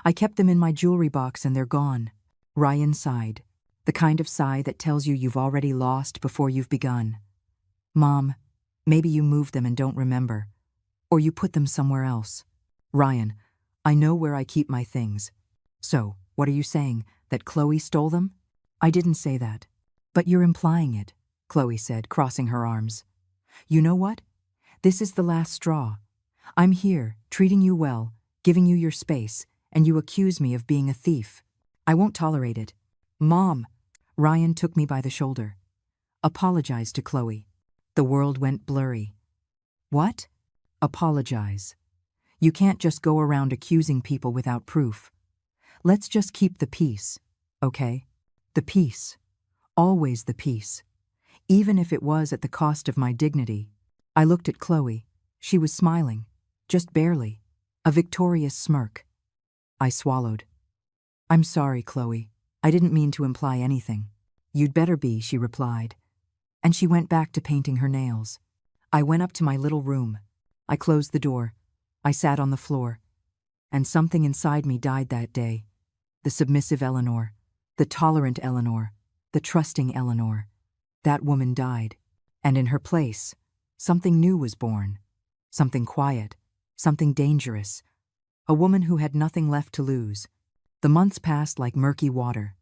I kept them in my jewelry box and they're gone. Ryan sighed, the kind of sigh that tells you you've already lost before you've begun. Mom, Maybe you moved them and don't remember. Or you put them somewhere else. Ryan, I know where I keep my things. So, what are you saying, that Chloe stole them? I didn't say that. But you're implying it, Chloe said, crossing her arms. You know what? This is the last straw. I'm here, treating you well, giving you your space, and you accuse me of being a thief. I won't tolerate it. Mom! Ryan took me by the shoulder. Apologize to Chloe. The world went blurry. What? Apologize. You can't just go around accusing people without proof. Let's just keep the peace, okay? The peace. Always the peace. Even if it was at the cost of my dignity. I looked at Chloe. She was smiling. Just barely. A victorious smirk. I swallowed. I'm sorry, Chloe. I didn't mean to imply anything. You'd better be, she replied. And she went back to painting her nails. I went up to my little room. I closed the door. I sat on the floor. And something inside me died that day. The submissive Eleanor. The tolerant Eleanor. The trusting Eleanor. That woman died. And in her place, something new was born. Something quiet. Something dangerous. A woman who had nothing left to lose. The months passed like murky water.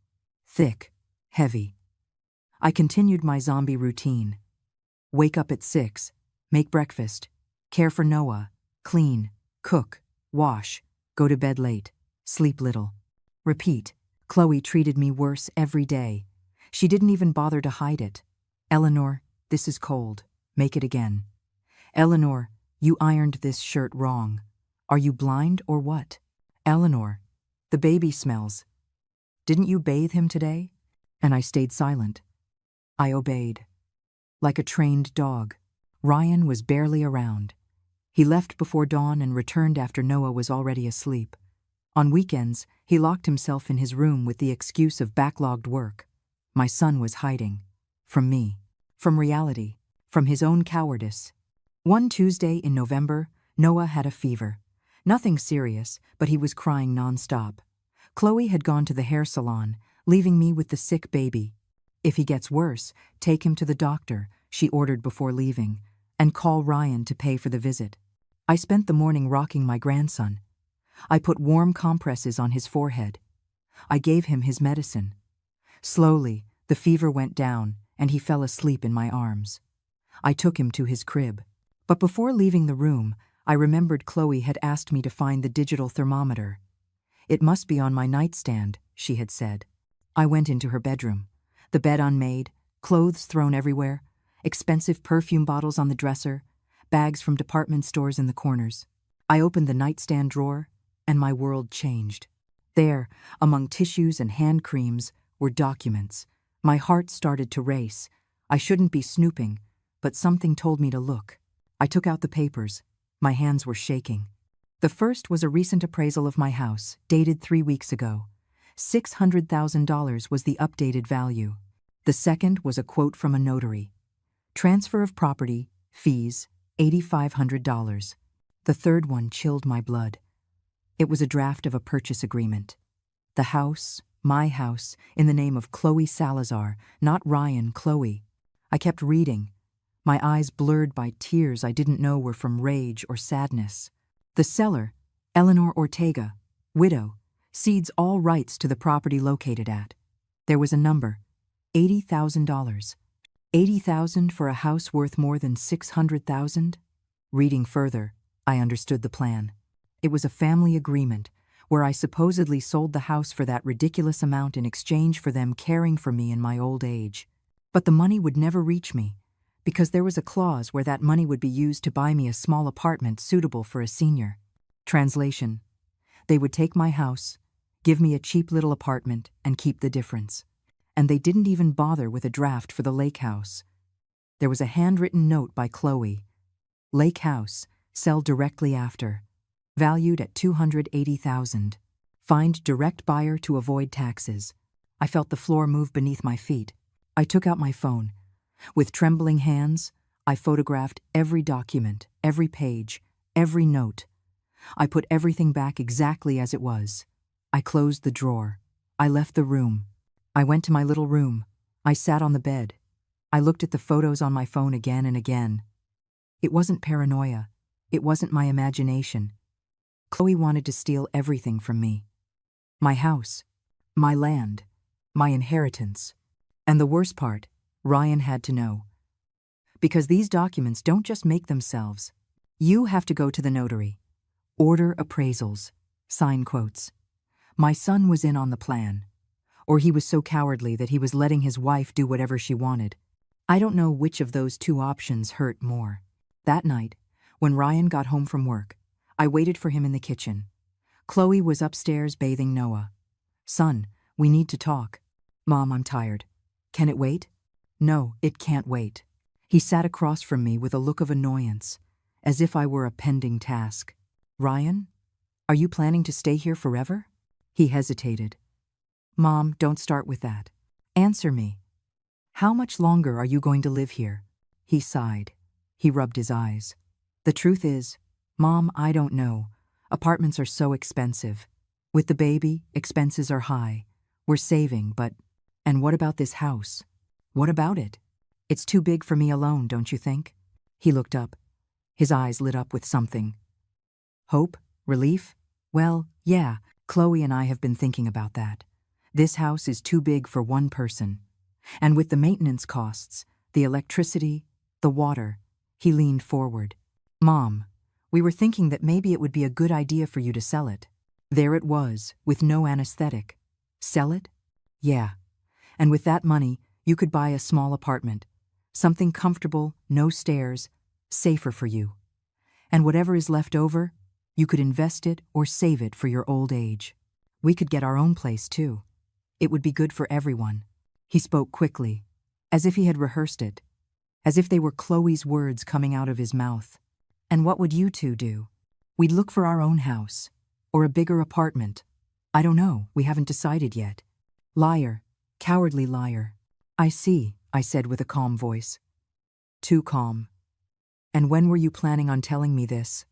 Thick. Heavy. I continued my zombie routine. Wake up at 6. Make breakfast. Care for Noah. Clean. Cook. Wash. Go to bed late. Sleep little. Repeat. Chloe treated me worse every day. She didn't even bother to hide it. Eleanor, this is cold. Make it again. Eleanor, you ironed this shirt wrong. Are you blind or what? Eleanor, the baby smells. Didn't you bathe him today? And I stayed silent. I obeyed. Like a trained dog. Ryan was barely around. He left before dawn and returned after Noah was already asleep. On weekends, he locked himself in his room with the excuse of backlogged work. My son was hiding. From me. From reality. From his own cowardice. One Tuesday in November, Noah had a fever. Nothing serious, but he was crying nonstop. Chloe had gone to the hair salon, leaving me with the sick baby. If he gets worse, take him to the doctor, she ordered before leaving, and call Ryan to pay for the visit. I spent the morning rocking my grandson. I put warm compresses on his forehead. I gave him his medicine. Slowly, the fever went down, and he fell asleep in my arms. I took him to his crib. But before leaving the room, I remembered Chloe had asked me to find the digital thermometer. It must be on my nightstand, she had said. I went into her bedroom. The bed unmade, clothes thrown everywhere, expensive perfume bottles on the dresser, bags from department stores in the corners. I opened the nightstand drawer, and my world changed. There, among tissues and hand creams, were documents. My heart started to race. I shouldn't be snooping, but something told me to look. I took out the papers. My hands were shaking. The first was a recent appraisal of my house, dated 3 weeks ago. $600,000 was the updated value. The second was a quote from a notary. Transfer of property, fees, $8,500. The third one chilled my blood. It was a draft of a purchase agreement. The house, my house, in the name of Chloe Salazar, not Ryan, Chloe. I kept reading, my eyes blurred by tears I didn't know were from rage or sadness. The seller, Eleanor Ortega, widow, cedes all rights to the property located at. There was a number, $80,000. $80,000 for a house worth more than $600,000? Reading further, I understood the plan. It was a family agreement, where I supposedly sold the house for that ridiculous amount in exchange for them caring for me in my old age. But the money would never reach me, because there was a clause where that money would be used to buy me a small apartment suitable for a senior. Translation: they would take my house, give me a cheap little apartment, and keep the difference. And they didn't even bother with a draft for the lake house. There was a handwritten note by Chloe. Lake house, sell directly after. Valued at $280,000. Find direct buyer to avoid taxes. I felt the floor move beneath my feet. I took out my phone. With trembling hands, I photographed every document, every page, every note. I put everything back exactly as it was. I closed the drawer. I left the room. I went to my little room. I sat on the bed. I looked at the photos on my phone again and again. It wasn't paranoia. It wasn't my imagination. Chloe wanted to steal everything from me. My house, my land, my inheritance. And the worst part, Ryan had to know. Because these documents don't just make themselves. You have to go to the notary. Order appraisals. Sign quotes. My son was in on the plan. Or he was so cowardly that he was letting his wife do whatever she wanted. I don't know which of those two options hurt more. That night, when Ryan got home from work, I waited for him in the kitchen. Chloe was upstairs bathing Noah. Son, we need to talk. Mom, I'm tired. Can it wait? No, it can't wait. He sat across from me with a look of annoyance, as if I were a pending task. Ryan, are you planning to stay here forever? He hesitated. Mom, don't start with that. Answer me. How much longer are you going to live here? He sighed. He rubbed his eyes. The truth is, Mom, I don't know. Apartments are so expensive. With the baby, expenses are high. We're saving, but… And what about this house? What about it? It's too big for me alone, don't you think? He looked up. His eyes lit up with something. Hope? Relief? Well, yeah, Chloe and I have been thinking about that. This house is too big for one person. And with the maintenance costs, the electricity, the water, he leaned forward. Mom, we were thinking that maybe it would be a good idea for you to sell it. There it was, with no anesthetic. Sell it? Yeah. And with that money, you could buy a small apartment. Something comfortable, no stairs, safer for you. And whatever is left over, you could invest it or save it for your old age. We could get our own place, too. It would be good for everyone. He spoke quickly, as if he had rehearsed it, as if they were Chloe's words coming out of his mouth. And what would you two do? We'd look for our own house, or a bigger apartment. I don't know, we haven't decided yet. Liar, cowardly liar. I see, I said with a calm voice. Too calm. And when were you planning on telling me this?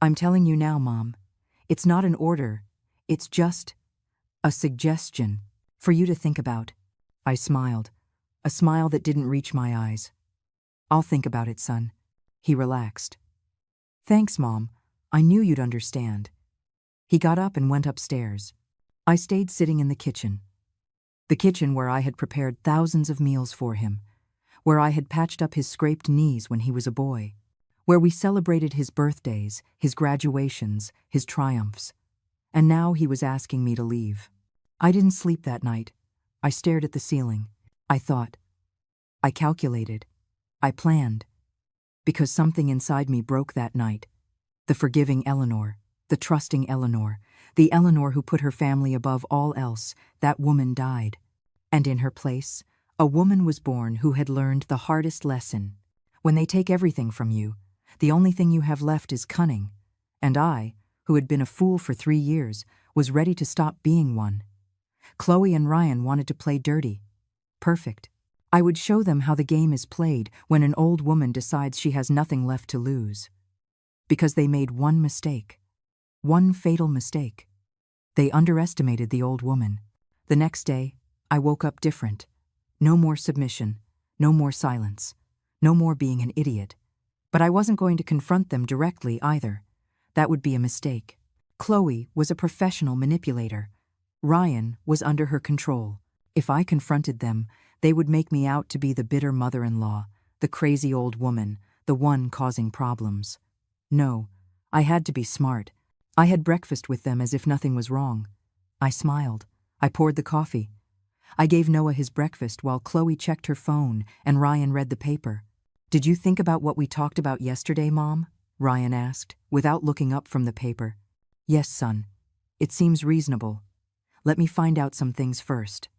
I'm telling you now, Mom. It's not an order. It's just a suggestion for you to think about. I smiled, a smile that didn't reach my eyes. I'll think about it, son. He relaxed. Thanks, Mom. I knew you'd understand. He got up and went upstairs. I stayed sitting in the kitchen. The kitchen where I had prepared thousands of meals for him, where I had patched up his scraped knees when he was a boy, where we celebrated his birthdays, his graduations, his triumphs. And now he was asking me to leave. I didn't sleep that night. I stared at the ceiling. I thought. I calculated. I planned. Because something inside me broke that night. The forgiving Eleanor, the trusting Eleanor, the Eleanor who put her family above all else, that woman died. And in her place, a woman was born who had learned the hardest lesson. When they take everything from you, the only thing you have left is cunning. And I, who had been a fool for 3 years, was ready to stop being one. Chloe and Ryan wanted to play dirty. Perfect. I would show them how the game is played when an old woman decides she has nothing left to lose. Because they made one mistake. One fatal mistake. They underestimated the old woman. The next day, I woke up different. No more submission, no more silence, no more being an idiot. But I wasn't going to confront them directly either. That would be a mistake. Chloe was a professional manipulator. Ryan was under her control. If I confronted them, they would make me out to be the bitter mother-in-law, the crazy old woman, the one causing problems. No, I had to be smart. I had breakfast with them as if nothing was wrong. I smiled. I poured the coffee. I gave Noah his breakfast while Chloe checked her phone and Ryan read the paper. Did you think about what we talked about yesterday, Mom? Ryan asked, without looking up from the paper. Yes, son. It seems reasonable. Let me find out some things first.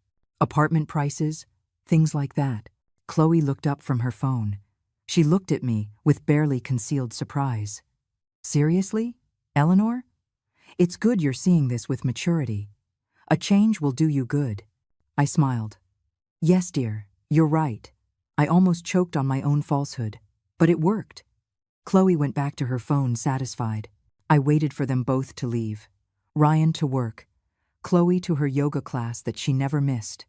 Apartment prices, things like that. Chloe looked up from her phone. She looked at me with barely concealed surprise. Seriously, Eleanor? It's good you're seeing this with maturity. A change will do you good. I smiled. Yes, dear, you're right. I almost choked on my own falsehood. But it worked. Chloe went back to her phone satisfied. I waited for them both to leave. Ryan to work. Chloe to her yoga class that she never missed.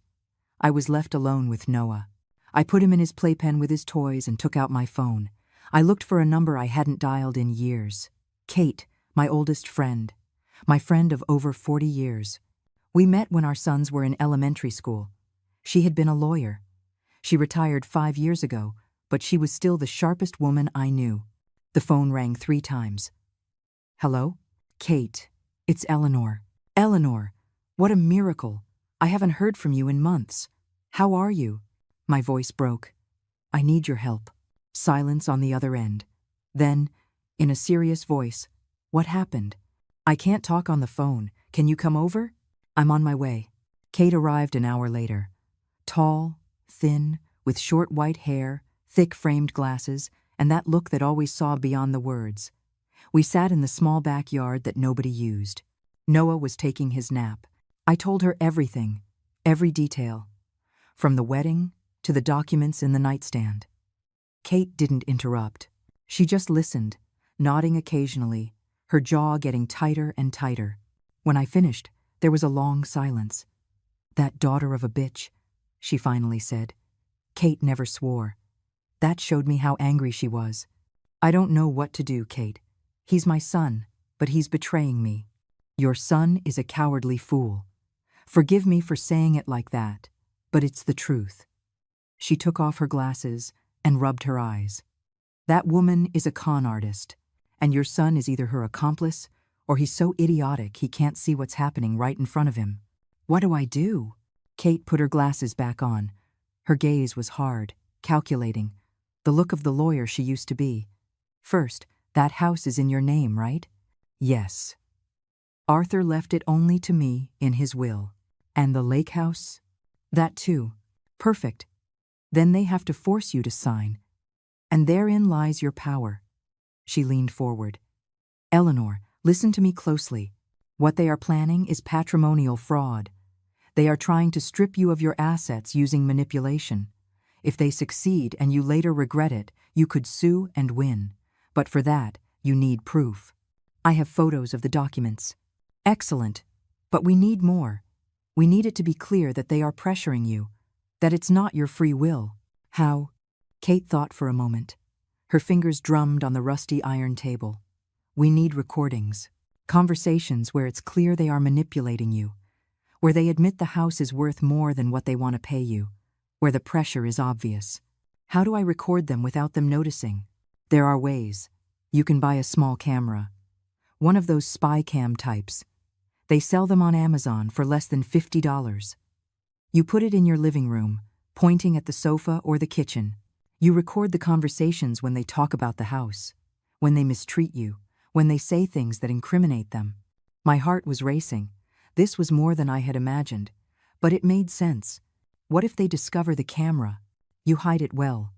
I was left alone with Noah. I put him in his playpen with his toys and took out my phone. I looked for a number I hadn't dialed in years. Kate, my oldest friend. My friend of over 40 years. We met when our sons were in elementary school. She had been a lawyer. She retired 5 years ago, but she was still the sharpest woman I knew. The phone rang 3 times. Hello? Kate, it's Eleanor. Eleanor, what a miracle. I haven't heard from you in months. How are you? My voice broke. I need your help. Silence on the other end. Then, in a serious voice, what happened? I can't talk on the phone. Can you come over? I'm on my way. Kate arrived an hour later. Tall, thin, with short white hair, thick framed glasses, and that look that always saw beyond the words. We sat in the small backyard that nobody used. Noah was taking his nap. I told her everything, every detail, from the wedding to the documents in the nightstand. Kate didn't interrupt. She just listened, nodding occasionally, her jaw getting tighter and tighter. When I finished, there was a long silence. That daughter of a bitch, she finally said. Kate never swore. That showed me how angry she was. I don't know what to do, Kate. He's my son, but he's betraying me. Your son is a cowardly fool. Forgive me for saying it like that, but it's the truth. She took off her glasses and rubbed her eyes. That woman is a con artist, and your son is either her accomplice or he's so idiotic he can't see what's happening right in front of him. What do I do? Kate put her glasses back on. Her gaze was hard, calculating, the look of the lawyer she used to be. First, that house is in your name, right? Yes. Arthur left it only to me in his will. And the lake house? That too. Perfect. Then they have to force you to sign. And therein lies your power. She leaned forward. Eleanor, listen to me closely. What they are planning is patrimonial fraud. They are trying to strip you of your assets using manipulation. If they succeed and you later regret it, you could sue and win. But for that, you need proof. I have photos of the documents. Excellent. But we need more. We need it to be clear that they are pressuring you, that it's not your free will. How? Kate thought for a moment. Her fingers drummed on the rusty iron table. We need recordings. Conversations where it's clear they are manipulating you. Where they admit the house is worth more than what they want to pay you. Where the pressure is obvious. How do I record them without them noticing? There are ways. You can buy a small camera. One of those spy cam types. They sell them on Amazon for less than $50. You put it in your living room, pointing at the sofa or the kitchen. You record the conversations when they talk about the house, when they mistreat you, when they say things that incriminate them. My heart was racing. This was more than I had imagined, but it made sense. What if they discover the camera? You hide it well.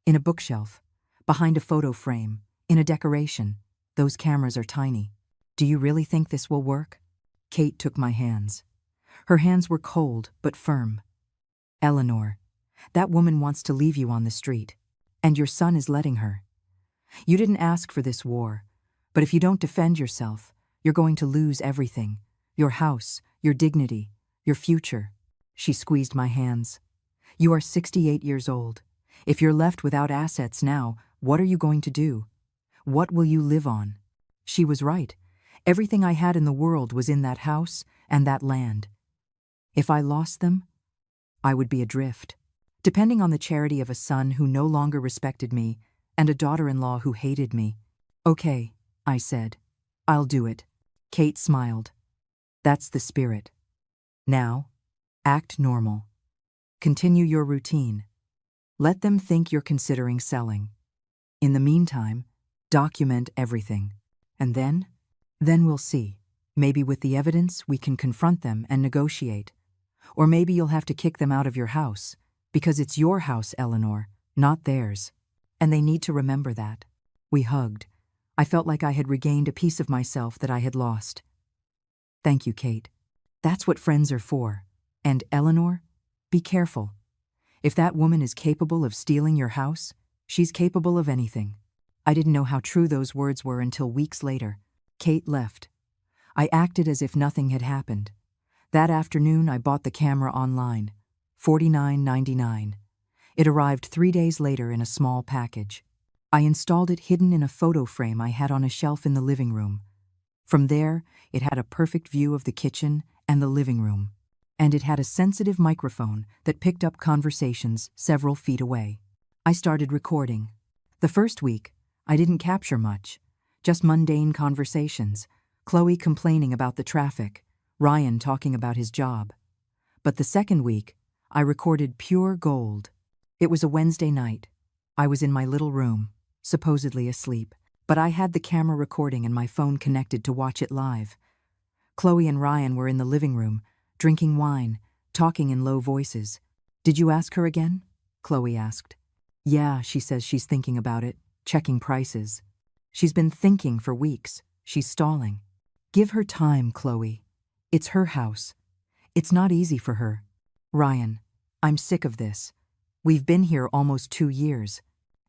In a bookshelf, behind a photo frame, in a decoration. Those cameras are tiny. Do you really think this will work? Kate took my hands. Her hands were cold but firm. Eleanor, that woman wants to leave you on the street, and your son is letting her. You didn't ask for this war, but if you don't defend yourself, you're going to lose everything. Your house, your dignity, your future. She squeezed my hands. You are 68 years old. If you're left without assets now, what are you going to do? What will you live on? She was right. Everything I had in the world was in that house and that land. If I lost them, I would be adrift, depending on the charity of a son who no longer respected me and a daughter-in-law who hated me. Okay, I said. I'll do it. Kate smiled. That's the spirit. Now, act normal. Continue your routine. Let them think you're considering selling. In the meantime, document everything. And then we'll see. Maybe with the evidence, we can confront them and negotiate. Or maybe you'll have to kick them out of your house, because it's your house, Eleanor, not theirs. And they need to remember that. We hugged. I felt like I had regained a piece of myself that I had lost. Thank you, Kate. That's what friends are for. And Eleanor, be careful. If that woman is capable of stealing your house, she's capable of anything. I didn't know how true those words were until weeks later. Kate left. I acted as if nothing had happened. That afternoon, I bought the camera online, $49.99. It arrived 3 days later in a small package. I installed it hidden in a photo frame I had on a shelf in the living room. From there, it had a perfect view of the kitchen and the living room. And it had a sensitive microphone that picked up conversations several feet away. I started recording. The first week, I didn't capture much, just mundane conversations, Chloe complaining about the traffic, Ryan talking about his job. But the second week, I recorded pure gold. It was a Wednesday night. I was in my little room, supposedly asleep, but I had the camera recording and my phone connected to watch it live. Chloe and Ryan were in the living room, drinking wine, talking in low voices. "Did you ask her again?" Chloe asked. "Yeah, she says she's thinking about it, checking prices. She's been thinking for weeks. She's stalling. Give her time, Chloe. It's her house. It's not easy for her." "Ryan, I'm sick of this. We've been here almost 2 years.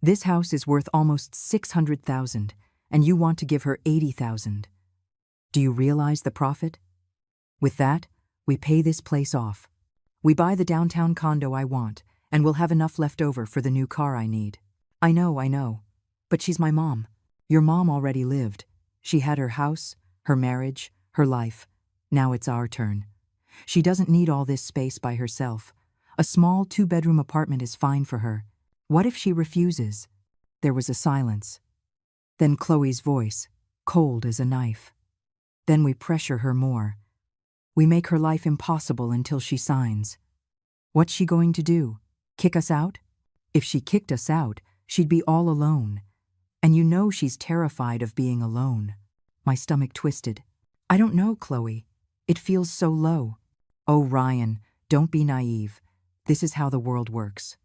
This house is worth almost $600,000, and you want to give her $80,000. Do you realize the profit? With that, we pay this place off. We buy the downtown condo I want, and we'll have enough left over for the new car I need." I know. But she's my mom. Your mom already lived. She had her house, her marriage, her life. Now it's our turn. She doesn't need all this space by herself. A small 2-bedroom apartment is fine for her. What if she refuses?" There was a silence. Then Chloe's voice, cold as a knife. "Then we pressure her more. We make her life impossible until she signs." "What's she going to do? Kick us out?" "If she kicked us out, she'd be all alone. And you know she's terrified of being alone." My stomach twisted. "I don't know, Chloe. It feels so low." "Oh, Ryan, don't be naive. This is how the world works.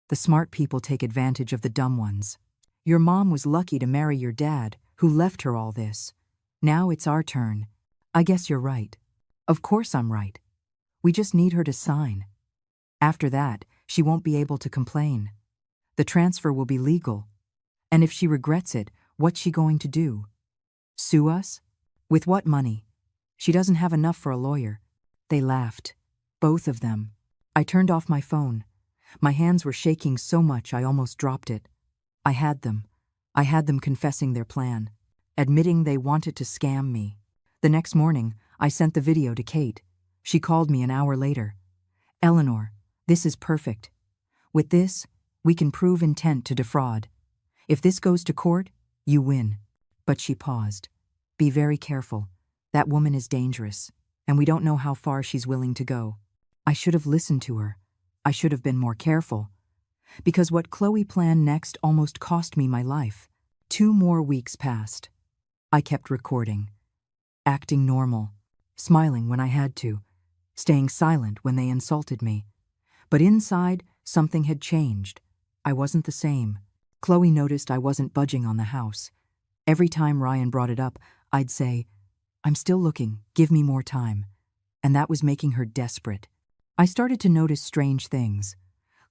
The smart people take advantage of the dumb ones. Your mom was lucky to marry your dad, who left her all this. Now it's our turn. I guess you're right. Of course I'm right. We just need her to sign. After that, she won't be able to complain. The transfer will be legal. And if she regrets it, what's she going to do? Sue us? With what money? She doesn't have enough for a lawyer." They laughed. Both of them. I turned off my phone. My hands were shaking so much I almost dropped it. I had them confessing their plan, admitting they wanted to scam me. The next morning, I sent the video to Kate. She called me an hour later. "Eleanor, this is perfect. With this, we can prove intent to defraud. If this goes to court, you win." But she paused. "Be very careful. That woman is dangerous, and we don't know how far she's willing to go." I should have listened to her. I should have been more careful. Because what Chloe planned next almost cost me my life. 2 more weeks passed. I kept recording, acting normal, smiling when I had to, staying silent when they insulted me. But inside, something had changed. I wasn't the same. Chloe noticed I wasn't budging on the house. Every time Ryan brought it up, I'd say, "I'm still looking, give me more time." And that was making her desperate. I started to notice strange things.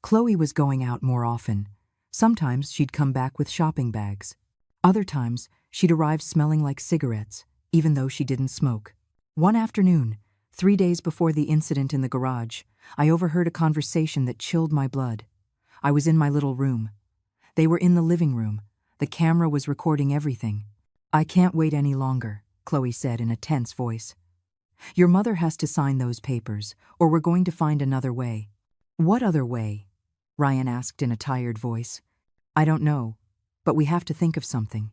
Chloe was going out more often. Sometimes she'd come back with shopping bags. Other times, she'd arrive smelling like cigarettes, even though she didn't smoke. One afternoon, 3 days before the incident in the garage, I overheard a conversation that chilled my blood. I was in my little room. They were in the living room. The camera was recording everything. "I can't wait any longer," Chloe said in a tense voice. "Your mother has to sign those papers, or we're going to find another way." "What other way?" Ryan asked in a tired voice. "I don't know, but we have to think of something.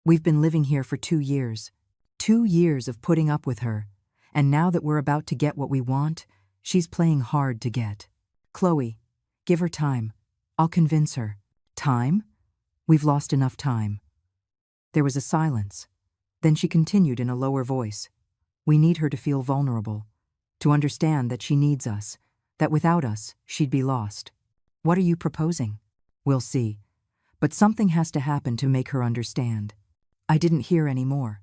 We've been living here for 2 years. 2 years of putting up with her, and now that we're about to get what we want, she's playing hard to get. Chloe, give her time. I'll convince her." "Time? We've lost enough time." There was a silence. Then she continued in a lower voice. "We need her to feel vulnerable, to understand that she needs us, that without us, she'd be lost." "What are you proposing?" "We'll see. But something has to happen to make her understand." I didn't hear any more.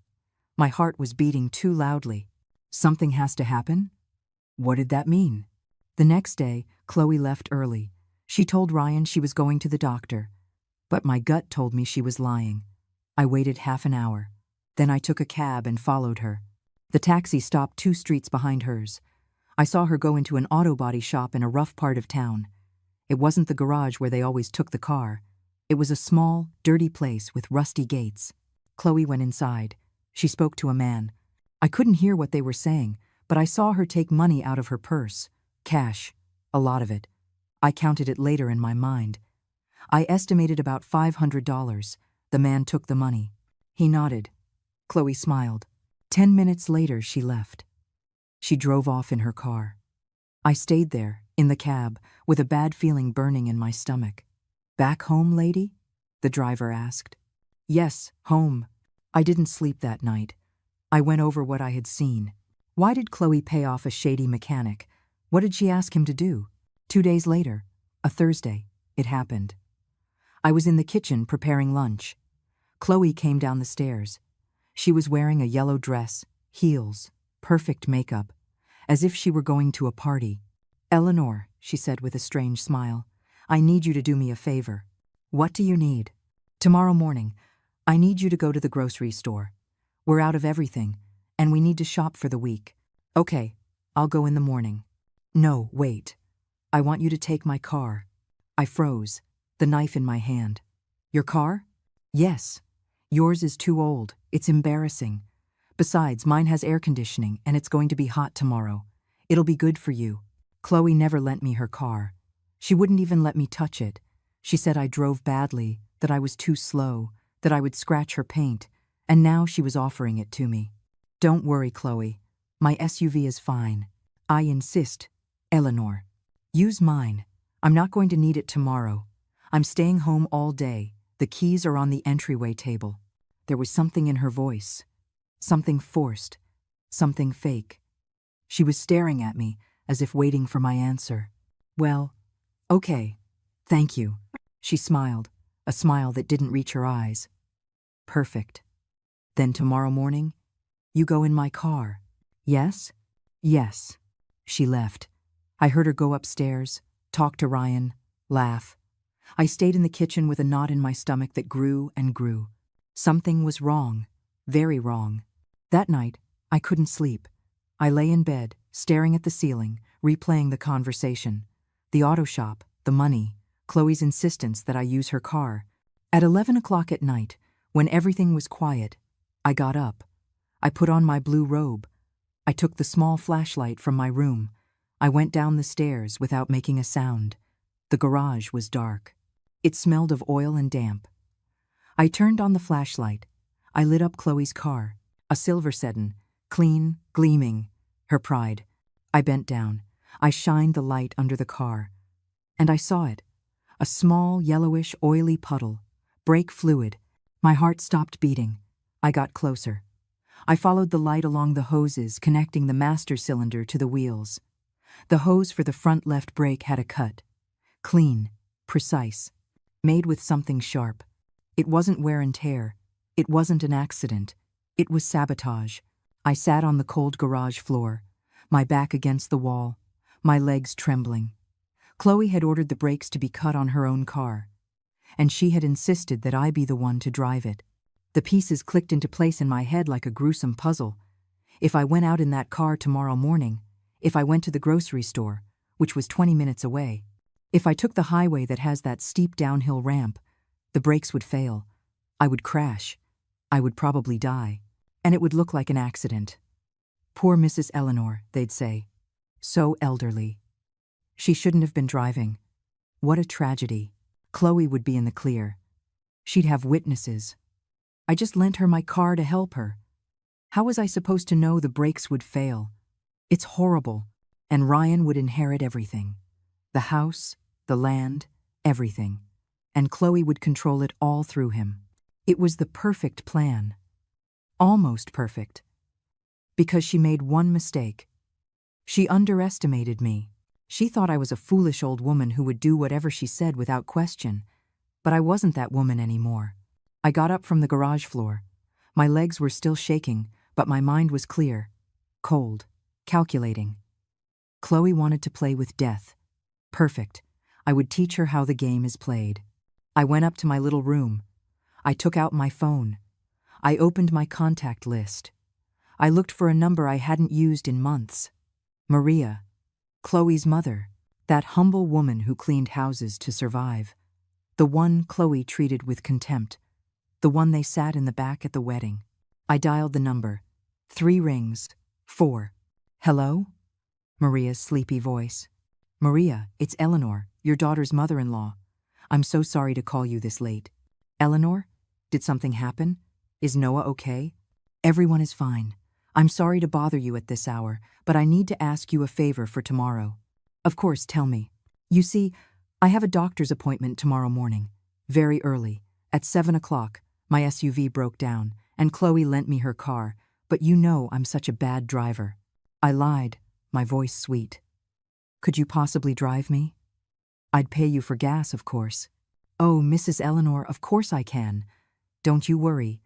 My heart was beating too loudly. Something has to happen? What did that mean? The next day, Chloe left early. She told Ryan she was going to the doctor. But my gut told me she was lying. I waited half an hour. Then I took a cab and followed her. The taxi stopped 2 streets behind hers. I saw her go into an auto body shop in a rough part of town. It wasn't the garage where they always took the car. It was a small, dirty place with rusty gates. Chloe went inside. She spoke to a man. I couldn't hear what they were saying, but I saw her take money out of her purse. Cash. A lot of it. I counted it later in my mind. I estimated about $500. The man took the money. He nodded. Chloe smiled. 10 minutes later, she left. She drove off in her car. I stayed there, in the cab, with a bad feeling burning in my stomach. Back home, lady? The driver asked. Yes, home. I didn't sleep that night. I went over what I had seen. Why did Chloe pay off a shady mechanic? What did she ask him to do? 2 days later, a Thursday, it happened. I was in the kitchen preparing lunch. Chloe came down the stairs. She was wearing a yellow dress, heels, perfect makeup, as if she were going to a party. Eleanor, she said with a strange smile, I need you to do me a favor. What do you need? Tomorrow morning, I need you to go to the grocery store. We're out of everything, and we need to shop for the week. Okay, I'll go in the morning. No, wait. I want you to take my car. I froze, the knife in my hand. Your car? Yes. Yours is too old. It's embarrassing. Besides, mine has air conditioning, and it's going to be hot tomorrow. It'll be good for you. Chloe never lent me her car. She wouldn't even let me touch it. She said I drove badly, that I was too slow, that I would scratch her paint, and now she was offering it to me. Don't worry, Chloe. My SUV is fine. I insist. Eleanor. Use mine. I'm not going to need it tomorrow. I'm staying home all day. The keys are on the entryway table. There was something in her voice. Something forced. Something fake. She was staring at me, as if waiting for my answer. Well, okay. Thank you. She smiled, a smile that didn't reach her eyes. Perfect. Then tomorrow morning, you go in my car. Yes? Yes. She left. I heard her go upstairs, talk to Ryan, laugh. I stayed in the kitchen with a knot in my stomach that grew and grew. Something was wrong, very wrong. That night, I couldn't sleep. I lay in bed, staring at the ceiling, replaying the conversation. The auto shop, the money, Chloe's insistence that I use her car. At 11 o'clock at night, when everything was quiet, I got up. I put on my blue robe. I took the small flashlight from my room. I went down the stairs without making a sound. The garage was dark. It smelled of oil and damp. I turned on the flashlight. I lit up Chloe's car, a silver sedan, clean, gleaming, her pride. I bent down. I shined the light under the car. And I saw it, a small, yellowish, oily puddle, brake fluid. My heart stopped beating. I got closer. I followed the light along the hoses connecting the master cylinder to the wheels. The hose for the front left brake had a cut. Clean, precise, made with something sharp. It wasn't wear and tear. It wasn't an accident. It was sabotage. I sat on the cold garage floor, my back against the wall, my legs trembling. Chloe had ordered the brakes to be cut on her own car, and she had insisted that I be the one to drive it. The pieces clicked into place in my head like a gruesome puzzle. If I went out in that car tomorrow morning, if I went to the grocery store, which was 20 minutes away, if I took the highway that has that steep downhill ramp, the brakes would fail. I would crash. I would probably die. And it would look like an accident. Poor Mrs. Eleanor, they'd say. So elderly. She shouldn't have been driving. What a tragedy. Chloe would be in the clear. She'd have witnesses. I just lent her my car to help her. How was I supposed to know the brakes would fail? It's horrible. And Ryan would inherit everything. The house, the land, everything. And Chloe would control it all through him. It was the perfect plan. Almost perfect. Because she made one mistake. She underestimated me. She thought I was a foolish old woman who would do whatever she said without question. But I wasn't that woman anymore. I got up from the garage floor. My legs were still shaking, but my mind was clear, cold, calculating. Chloe wanted to play with death. Perfect. I would teach her how the game is played. I went up to my little room. I took out my phone. I opened my contact list. I looked for a number I hadn't used in months. Maria, Chloe's mother, that humble woman who cleaned houses to survive. The one Chloe treated with contempt. The one they sat in the back at the wedding. I dialed the number. 3 rings. 4. Hello? Maria's sleepy voice. Maria, it's Eleanor, your daughter's mother-in-law. I'm so sorry to call you this late. Eleanor? Did something happen? Is Noah okay? Everyone is fine. I'm sorry to bother you at this hour, but I need to ask you a favor for tomorrow. Of course, tell me. You see, I have a doctor's appointment tomorrow morning. Very early. At 7 o'clock, my SUV broke down, and Chloe lent me her car, but you know I'm such a bad driver. I lied, my voice sweet. Could you possibly drive me? I'd pay you for gas, of course. Oh, Mrs. Eleanor, of course I can. Don't you worry.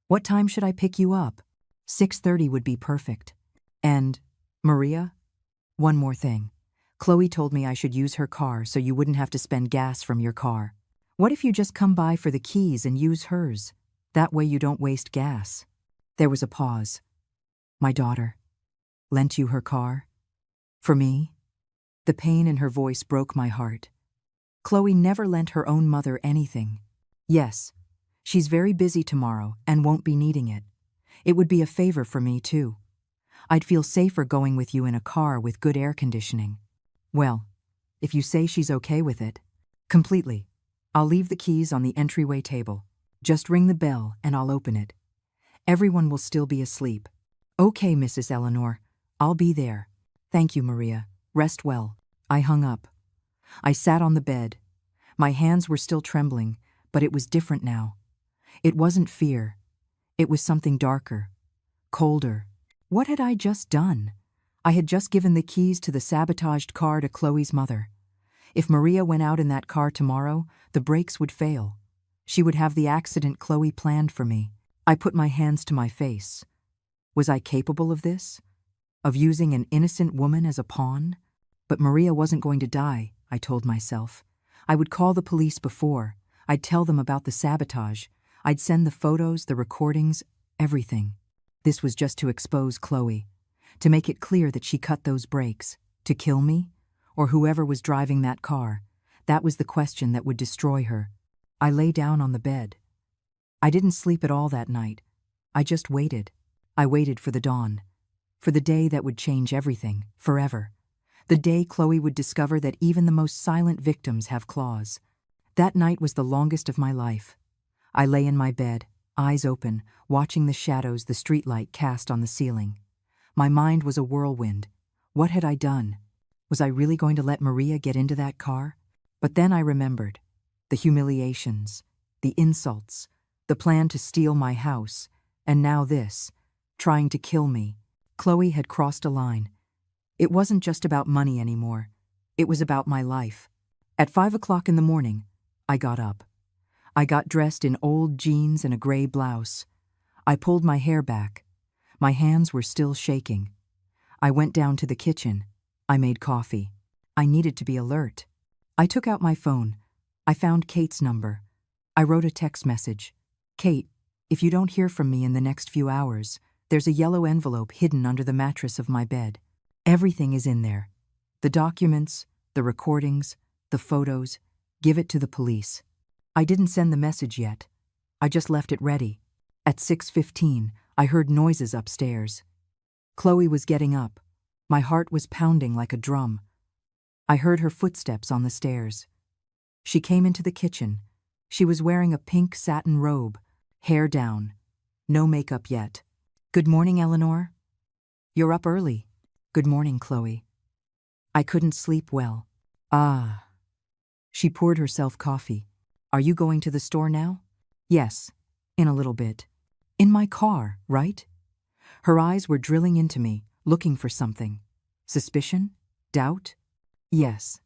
What time should I pick you up? 6:30 would be perfect. And, Maria? One more thing. Chloe told me I should use her car so you wouldn't have to spend gas from your car. What if you just come by for the keys and use hers? That way you don't waste gas. There was a pause. My daughter lent you her car? For me? The pain in her voice broke my heart. Chloe never lent her own mother anything. Yes, she's very busy tomorrow and won't be needing it. It would be a favor for me, too. I'd feel safer going with you in a car with good air conditioning. Well, if you say she's okay with it. Completely. I'll leave the keys on the entryway table. Just ring the bell and I'll open it. Everyone will still be asleep. Okay, Mrs. Eleanor. I'll be there. Thank you, Maria. Rest well. I hung up. I sat on the bed. My hands were still trembling, but it was different now. It wasn't fear. It was something darker, colder. What had I just done? I had just given the keys to the sabotaged car to Chloe's mother. If Maria went out in that car tomorrow, the brakes would fail. She would have the accident Chloe planned for me. I put my hands to my face. Was I capable of this? Of using an innocent woman as a pawn? But Maria wasn't going to die, I told myself. I would call the police before. I'd tell them about the sabotage. I'd send the photos, the recordings, everything. This was just to expose Chloe, to make it clear that she cut those brakes. To kill me? Or whoever was driving that car? That was the question that would destroy her. I lay down on the bed. I didn't sleep at all that night. I just waited. I waited for the dawn. For the day that would change everything, forever. The day Chloe would discover that even the most silent victims have claws. That night was the longest of my life. I lay in my bed, eyes open, watching the shadows the streetlight cast on the ceiling. My mind was a whirlwind. What had I done? Was I really going to let Maria get into that car? But then I remembered. The humiliations, the insults, the plan to steal my house, and now this, trying to kill me. Chloe had crossed a line. It wasn't just about money anymore. It was about my life. At 5 o'clock in the morning, I got up. I got dressed in old jeans and a gray blouse. I pulled my hair back. My hands were still shaking. I went down to the kitchen. I made coffee. I needed to be alert. I took out my phone. I found Kate's number. I wrote a text message. Kate, if you don't hear from me in the next few hours, there's a yellow envelope hidden under the mattress of my bed. Everything is in there. The documents, the recordings, the photos. Give it to the police. I didn't send the message yet. I just left it ready. At 6:15, I heard noises upstairs. Chloe was getting up. My heart was pounding like a drum. I heard her footsteps on the stairs. She came into the kitchen. She was wearing a pink satin robe, hair down. No makeup yet. Good morning, Eleanor. You're up early. Good morning, Chloe. I couldn't sleep well. Ah. She poured herself coffee. Are you going to the store now? Yes, in a little bit. In my car, right? Her eyes were drilling into me, looking for something. Suspicion? Doubt? Yes.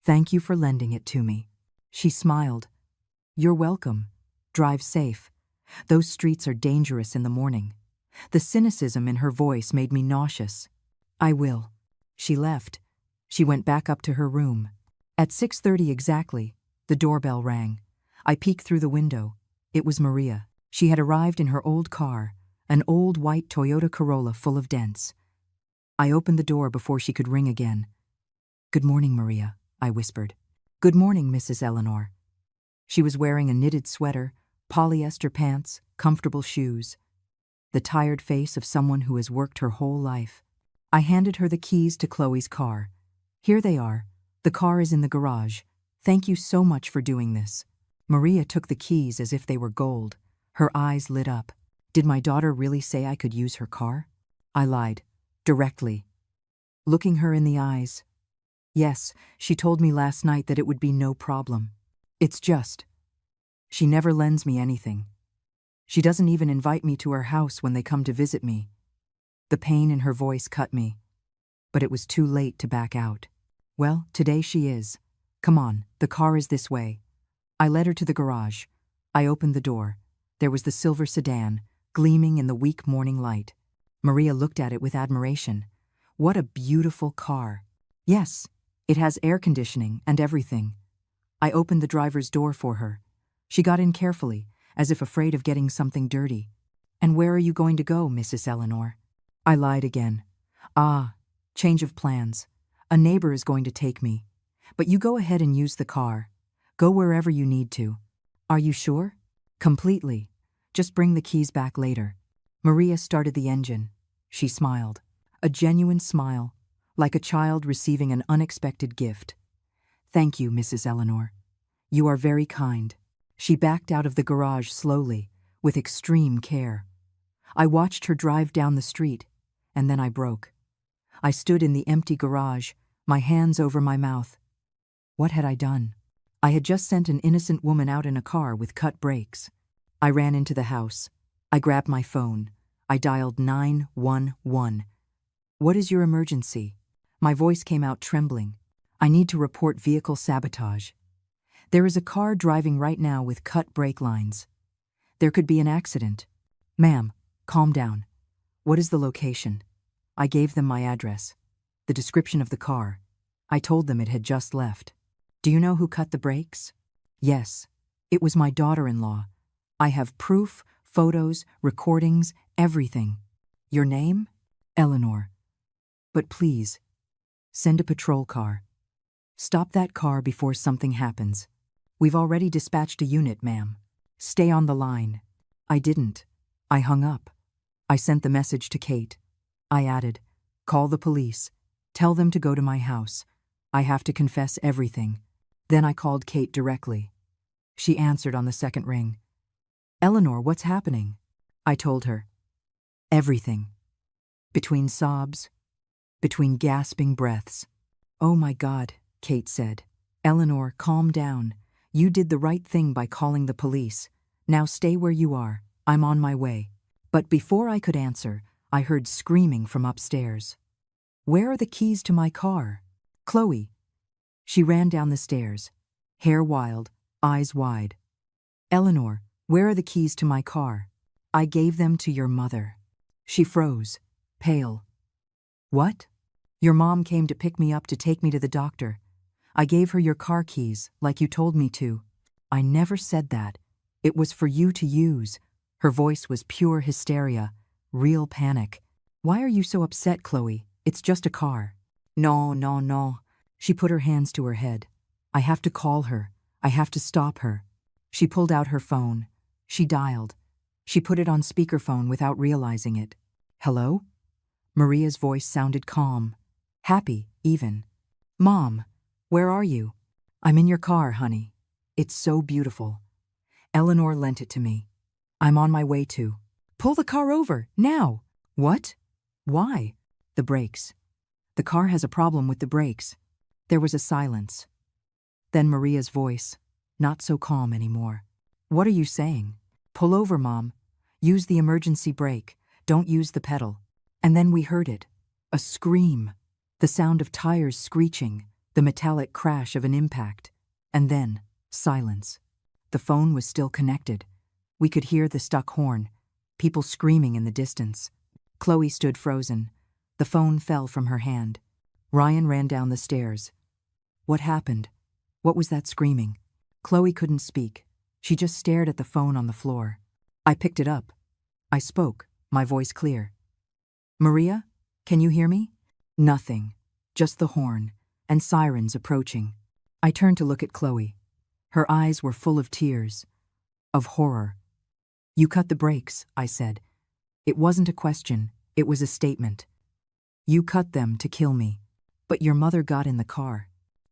Thank you for lending it to me. She smiled. You're welcome. Drive safe. Those streets are dangerous in the morning. The cynicism in her voice made me nauseous. I will. She left. She went back up to her room. At 6:30 exactly, the doorbell rang. I peeked through the window. It was Maria. She had arrived in her old car, an old white Toyota Corolla full of dents. I opened the door before she could ring again. Good morning, Maria, I whispered. Good morning, Mrs. Eleanor. She was wearing a knitted sweater, polyester pants, comfortable shoes. The tired face of someone who has worked her whole life. I handed her the keys to Chloe's car. Here they are. The car is in the garage. Thank you so much for doing this. Maria took the keys as if they were gold. Her eyes lit up. Did my daughter really say I could use her car? I lied. Directly. Looking her in the eyes. Yes, she told me last night that it would be no problem. It's just. She never lends me anything. She doesn't even invite me to her house when they come to visit me. The pain in her voice cut me. But it was too late to back out. Well, today she is. Come on, the car is this way. I led her to the garage. I opened the door. There was the silver sedan, gleaming in the weak morning light. Maria looked at it with admiration. What a beautiful car. Yes, it has air conditioning and everything. I opened the driver's door for her. She got in carefully, as if afraid of getting something dirty. And where are you going to go, Mrs. Eleanor? I lied again. Change of plans. A neighbor is going to take me. But you go ahead and use the car. Go wherever you need to. Are you sure? Completely. Just bring the keys back later. Maria started the engine. She smiled. A genuine smile, like a child receiving an unexpected gift. Thank you, Mrs. Eleanor. You are very kind. She backed out of the garage slowly, with extreme care. I watched her drive down the street, and then I broke. I stood in the empty garage, my hands over my mouth. What had I done? I had just sent an innocent woman out in a car with cut brakes. I ran into the house. I grabbed my phone. I dialed 911. What is your emergency? My voice came out trembling. I need to report vehicle sabotage. There is a car driving right now with cut brake lines. There could be an accident. Ma'am, calm down. What is the location? I gave them my address. The description of the car. I told them it had just left. Do you know who cut the brakes? Yes. It was my daughter-in-law. I have proof, photos, recordings, everything. Your name? Eleanor. But please, send a patrol car. Stop that car before something happens. We've already dispatched a unit, ma'am. Stay on the line. I didn't. I hung up. I sent the message to Kate. I added, call the police. Tell them to go to my house. I have to confess everything. Then I called Kate directly. She answered on the second ring. Eleanor, what's happening? I told her. Everything. Between sobs, between gasping breaths. Oh my God, Kate said. Eleanor, calm down. You did the right thing by calling the police. Now stay where you are. I'm on my way. But before I could answer, I heard screaming from upstairs. Where are the keys to my car? Chloe. She ran down the stairs, hair wild, eyes wide. Eleanor, where are the keys to my car? I gave them to your mother. She froze, pale. What? Your mom came to pick me up to take me to the doctor. I gave her your car keys, like you told me to. I never said that. It was for you to use. Her voice was pure hysteria, real panic. Why are you so upset, Chloe? It's just a car. No, no, no. She put her hands to her head. I have to call her. I have to stop her. She pulled out her phone. She dialed. She put it on speakerphone without realizing it. Hello? Maria's voice sounded calm. Happy, even. Mom, where are you? I'm in your car, honey. It's so beautiful. Eleanor lent it to me. I'm on my way to. Pull the car over, now! What? Why? The brakes. The car has a problem with the brakes. There was a silence. Then Maria's voice, not so calm anymore. What are you saying? Pull over, Mom. Use the emergency brake. Don't use the pedal. And then we heard it. A scream. The sound of tires screeching. The metallic crash of an impact. And then, silence. The phone was still connected. We could hear the stuck horn. People screaming in the distance. Chloe stood frozen. The phone fell from her hand. Ryan ran down the stairs. What happened? What was that screaming? Chloe couldn't speak. She just stared at the phone on the floor. I picked it up. I spoke, my voice clear. Maria, can you hear me? Nothing. Just the horn, and sirens approaching. I turned to look at Chloe. Her eyes were full of tears, of horror. "You cut the brakes," I said. It wasn't a question, it was a statement. "You cut them to kill me. But your mother got in the car."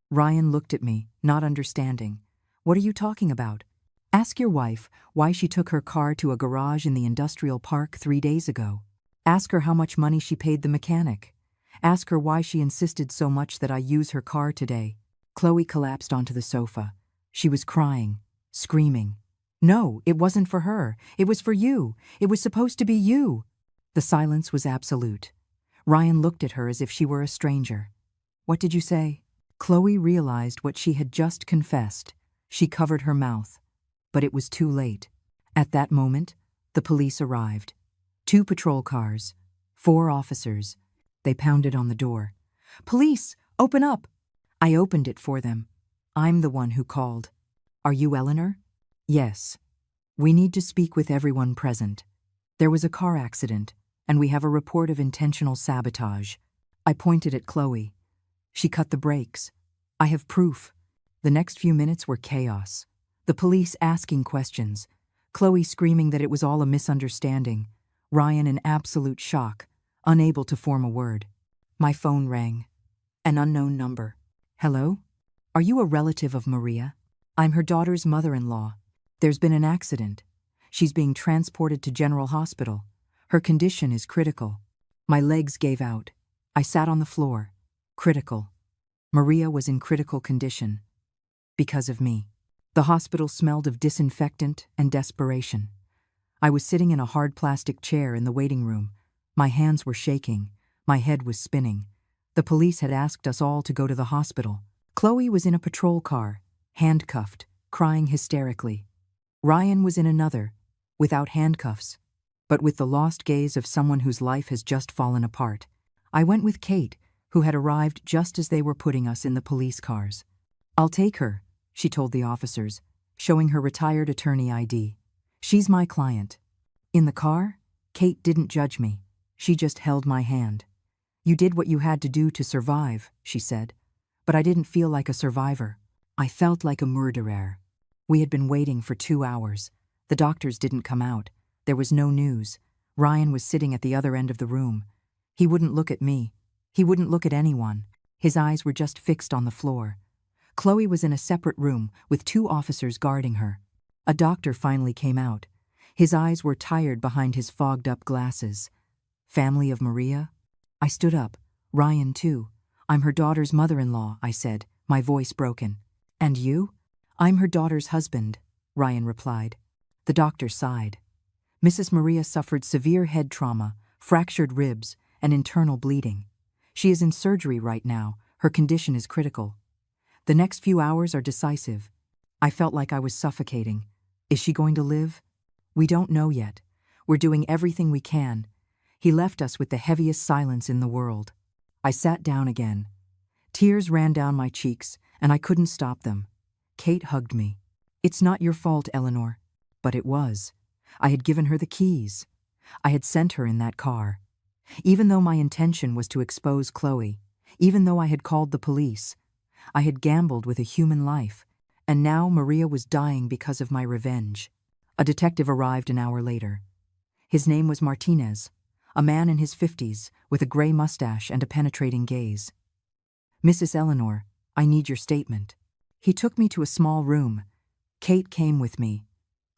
Ryan looked at me, not understanding. "What are you talking about? Ask your wife why she took her car to a garage in the industrial park 3 days ago. Ask her how much money she paid the mechanic. Ask her why she insisted so much that I use her car today." Chloe collapsed onto the sofa. She was crying, screaming. "No, it wasn't for her. It was for you. It was supposed to be you." The silence was absolute. Ryan looked at her as if she were a stranger. "What did you say?" Chloe realized what she had just confessed. She covered her mouth. But it was too late. At that moment, the police arrived. 2 patrol cars, 4 officers. They pounded on the door. "Police, open up!" I opened it for them. "I'm the one who called." "Are you Eleanor?" "Yes. We need to speak with everyone present. There was a car accident, and we have a report of intentional sabotage." I pointed at Chloe. She cut the brakes. "I have proof." The next few minutes were chaos. The police asking questions. Chloe screaming that it was all a misunderstanding. Ryan in absolute shock, unable to form a word. My phone rang. An unknown number. "Hello? Are you a relative of Maria? I'm her daughter's mother-in-law. There's been an accident. She's being transported to General Hospital. Her condition is critical." My legs gave out. I sat on the floor. Critical. Maria was in critical condition. Because of me. The hospital smelled of disinfectant and desperation. I was sitting in a hard plastic chair in the waiting room. My hands were shaking. My head was spinning. The police had asked us all to go to the hospital. Chloe was in a patrol car, handcuffed, crying hysterically. Ryan was in another, without handcuffs, but with the lost gaze of someone whose life has just fallen apart. I went with Kate, who had arrived just as they were putting us in the police cars. "I'll take her," she told the officers, showing her retired attorney ID. "She's my client." In the car, Kate didn't judge me. She just held my hand. "You did what you had to do to survive," she said. But I didn't feel like a survivor. I felt like a murderer. We had been waiting for 2 hours. The doctors didn't come out. There was no news. Ryan was sitting at the other end of the room. He wouldn't look at me. He wouldn't look at anyone. His eyes were just fixed on the floor. Chloe was in a separate room with 2 officers guarding her. A doctor finally came out. His eyes were tired behind his fogged-up glasses. "Family of Maria?" I stood up. "Ryan, too. I'm her daughter's mother-in-law," I said, my voice broken. "And you?" "I'm her daughter's husband," Ryan replied. The doctor sighed. "Mrs. Maria suffered severe head trauma, fractured ribs, and internal bleeding. She is in surgery right now. Her condition is critical. The next few hours are decisive." I felt like I was suffocating. "Is she going to live?" "We don't know yet. We're doing everything we can." He left us with the heaviest silence in the world. I sat down again. Tears ran down my cheeks, and I couldn't stop them. Kate hugged me. "It's not your fault, Eleanor." But it was. I had given her the keys. I had sent her in that car. Even though my intention was to expose Chloe, even though I had called the police, I had gambled with a human life, and now Maria was dying because of my revenge. A detective arrived an hour later. His name was Martinez, a man in his 50s with a gray mustache and a penetrating gaze. "Mrs. Eleanor, I need your statement." He took me to a small room. Kate came with me.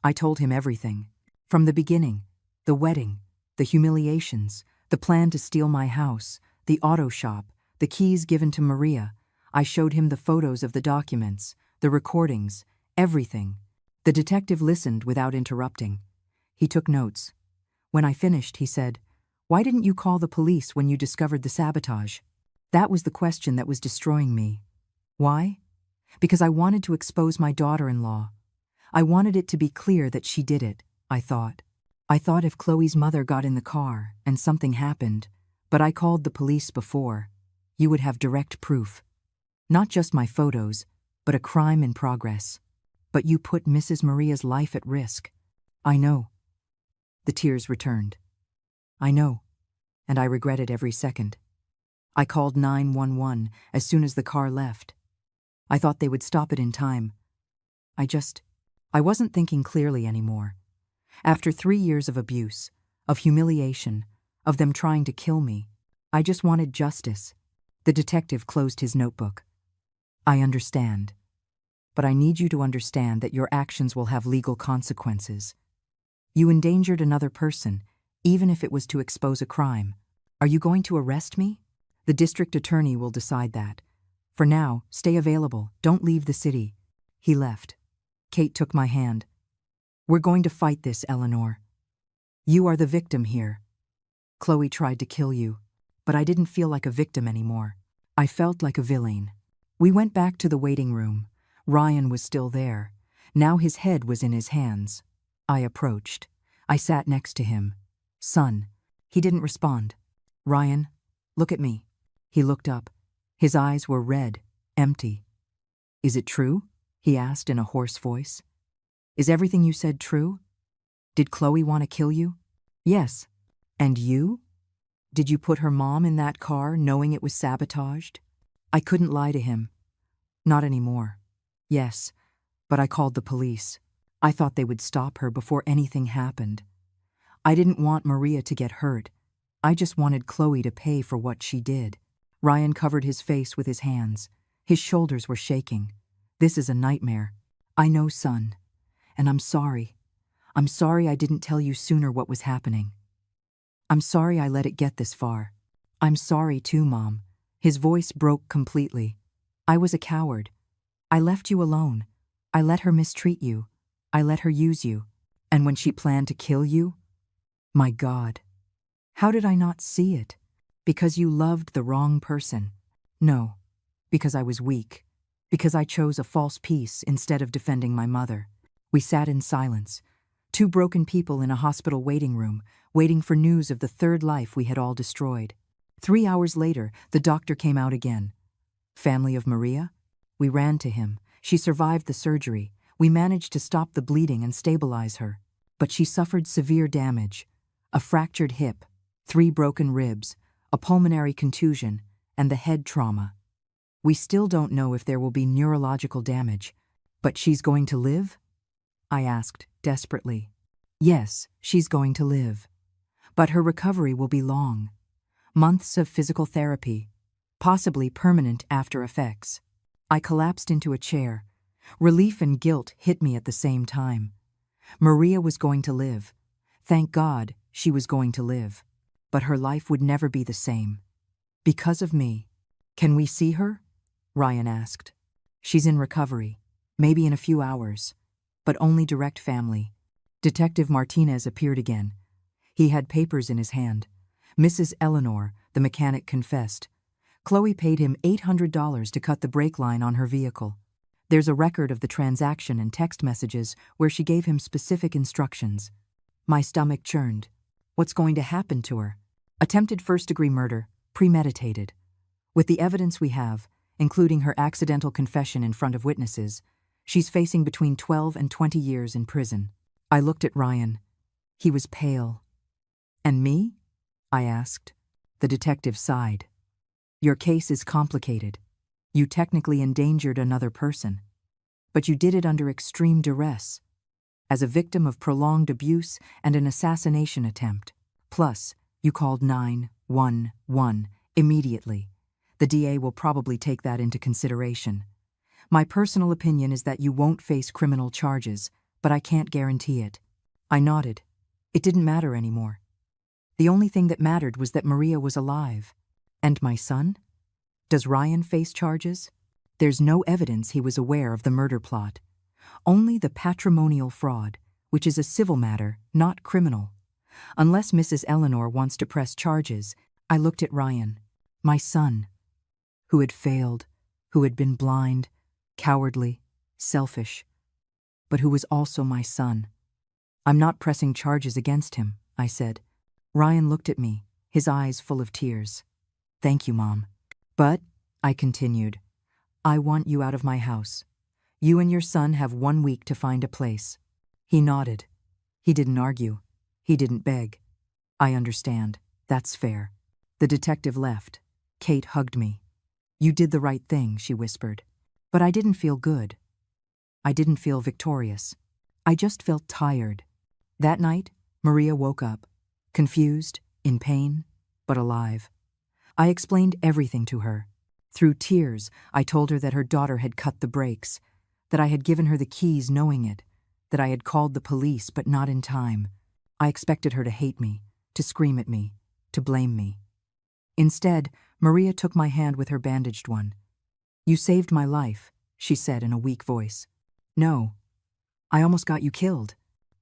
I told him everything. From the beginning, the wedding, the humiliations, the plan to steal my house, the auto shop, the keys given to Maria. I showed him the photos of the documents, the recordings, everything. The detective listened without interrupting. He took notes. When I finished, he said, "Why didn't you call the police when you discovered the sabotage?" That was the question that was destroying me. Why? Because I wanted to expose my daughter-in-law. I wanted it to be clear that she did it, I thought. I thought if Chloe's mother got in the car and something happened, but I called the police before, you would have direct proof. Not just my photos, but a crime in progress. But you put Mrs. Maria's life at risk. I know. The tears returned. I know, and I regret it every second. I called 911 as soon as the car left. I thought they would stop it in time. I wasn't thinking clearly anymore. After 3 years of abuse, of humiliation, of them trying to kill me, I just wanted justice. The detective closed his notebook. I understand. But I need you to understand that your actions will have legal consequences. You endangered another person, even if it was to expose a crime. Are you going to arrest me? The district attorney will decide that. For now, stay available. Don't leave the city. He left. Kate took my hand. We're going to fight this, Eleanor. You are the victim here. Chloe tried to kill you, but I didn't feel like a victim anymore. I felt like a villain. We went back to the waiting room. Ryan was still there. Now his head was in his hands. I approached. I sat next to him. Son. He didn't respond. Ryan, look at me. He looked up. His eyes were red, empty. Is it true? He asked in a hoarse voice. Is everything you said true? Did Chloe want to kill you? Yes. And you? Did you put her mom in that car knowing it was sabotaged? I couldn't lie to him. Not anymore. Yes, but I called the police. I thought they would stop her before anything happened. I didn't want Maria to get hurt. I just wanted Chloe to pay for what she did. Ryan covered his face with his hands. His shoulders were shaking. This is a nightmare. I know, son. And I'm sorry. I'm sorry I didn't tell you sooner what was happening. I'm sorry I let it get this far. I'm sorry too, Mom. His voice broke completely. I was a coward. I left you alone. I let her mistreat you. I let her use you. And when she planned to kill you? My God. How did I not see it? Because you loved the wrong person. No, because I was weak. Because I chose a false peace instead of defending my mother. We sat in silence, two broken people in a hospital waiting room, waiting for news of the third life we had all destroyed. 3 hours later, the doctor came out again. Family of Maria? We ran to him. She survived the surgery. We managed to stop the bleeding and stabilize her. But she suffered severe damage. A fractured hip, 3 broken ribs, a pulmonary contusion, and the head trauma. We still don't know if there will be neurological damage. But she's going to live? I asked, desperately. Yes, she's going to live. But her recovery will be long. Months of physical therapy, possibly permanent after effects. I collapsed into a chair. Relief and guilt hit me at the same time. Maria was going to live. Thank God she was going to live. But her life would never be the same. Because of me. Can we see her? Ryan asked. She's in recovery, maybe in a few hours, but only direct family. Detective Martinez appeared again. He had papers in his hand. Mrs. Eleanor, the mechanic, confessed. Chloe paid him $800 to cut the brake line on her vehicle. There's a record of the transaction and text messages where she gave him specific instructions. My stomach churned. What's going to happen to her? Attempted first-degree murder, premeditated. With the evidence we have, including her accidental confession in front of witnesses, she's facing between 12 and 20 years in prison. I looked at Ryan. He was pale. And me? I asked. The detective sighed. Your case is complicated. You technically endangered another person. But you did it under extreme duress, as a victim of prolonged abuse and an assassination attempt. Plus, you called 911 immediately. The DA will probably take that into consideration. My personal opinion is that you won't face criminal charges, but I can't guarantee it. I nodded. It didn't matter anymore. The only thing that mattered was that Maria was alive. And my son? Does Ryan face charges? There's no evidence he was aware of the murder plot. Only the patrimonial fraud, which is a civil matter, not criminal. Unless Mrs. Eleanor wants to press charges, I looked at Ryan, my son, who had failed, who had been blind, cowardly, selfish, but who was also my son. I'm not pressing charges against him, I said. Ryan looked at me, his eyes full of tears. Thank you, Mom. But, I continued, I want you out of my house. You and your son have 1 week to find a place. He nodded. He didn't argue. He didn't beg. I understand. That's fair. The detective left. Kate hugged me. You did the right thing, she whispered. But I didn't feel good. I didn't feel victorious. I just felt tired. That night, Maria woke up, confused, in pain, but alive. I explained everything to her. Through tears, I told her that her daughter had cut the brakes, that I had given her the keys knowing it, that I had called the police but not in time. I expected her to hate me, to scream at me, to blame me. Instead, Maria took my hand with her bandaged one. "You saved my life," she said in a weak voice. "No, I almost got you killed.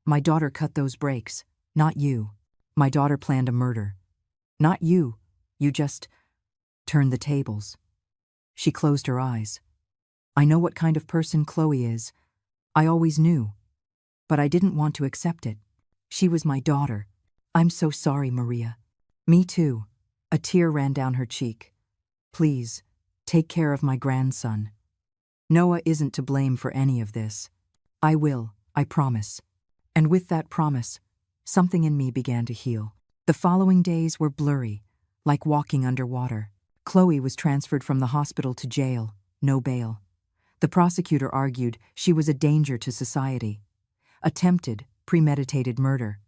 My daughter cut those brakes, not you. My daughter planned a murder. Not you. You just turned the tables." She closed her eyes. "I know what kind of person Chloe is. I always knew. But I didn't want to accept it. She was my daughter. I'm so sorry, Maria." "Me too." A tear ran down her cheek. "Please, take care of my grandson. Noah isn't to blame for any of this. I will, I promise." And with that promise, something in me began to heal. The following days were blurry, like walking underwater. Chloe was transferred from the hospital to jail, no bail. The prosecutor argued she was a danger to society. Attempted, premeditated murder.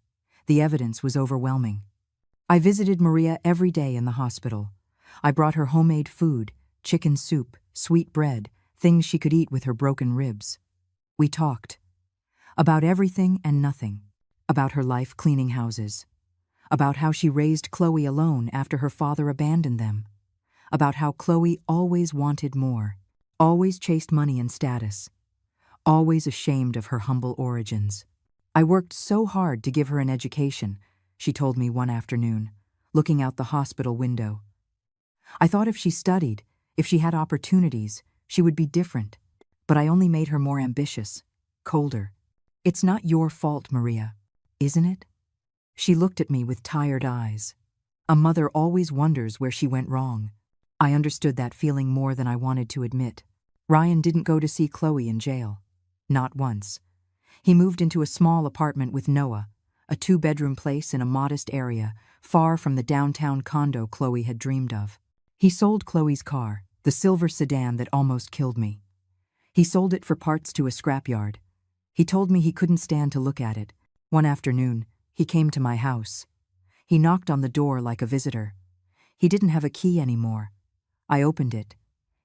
The evidence was overwhelming. I visited Maria every day in the hospital. I brought her homemade food, chicken soup, sweet bread, things she could eat with her broken ribs. We talked. About everything and nothing. About her life cleaning houses. About how she raised Chloe alone after her father abandoned them. About how Chloe always wanted more. Always chased money and status. Always ashamed of her humble origins. "I worked so hard to give her an education," she told me one afternoon, looking out the hospital window. "I thought if she studied, if she had opportunities, she would be different. But I only made her more ambitious, colder. It's not your fault, Maria, isn't it?" She looked at me with tired eyes. A mother always wonders where she went wrong. I understood that feeling more than I wanted to admit. Ryan didn't go to see Chloe in jail. Not once. He moved into a small apartment with Noah, a 2-bedroom place in a modest area, far from the downtown condo Chloe had dreamed of. He sold Chloe's car, the silver sedan that almost killed me. He sold it for parts to a scrapyard. He told me he couldn't stand to look at it. One afternoon, he came to my house. He knocked on the door like a visitor. He didn't have a key anymore. I opened it.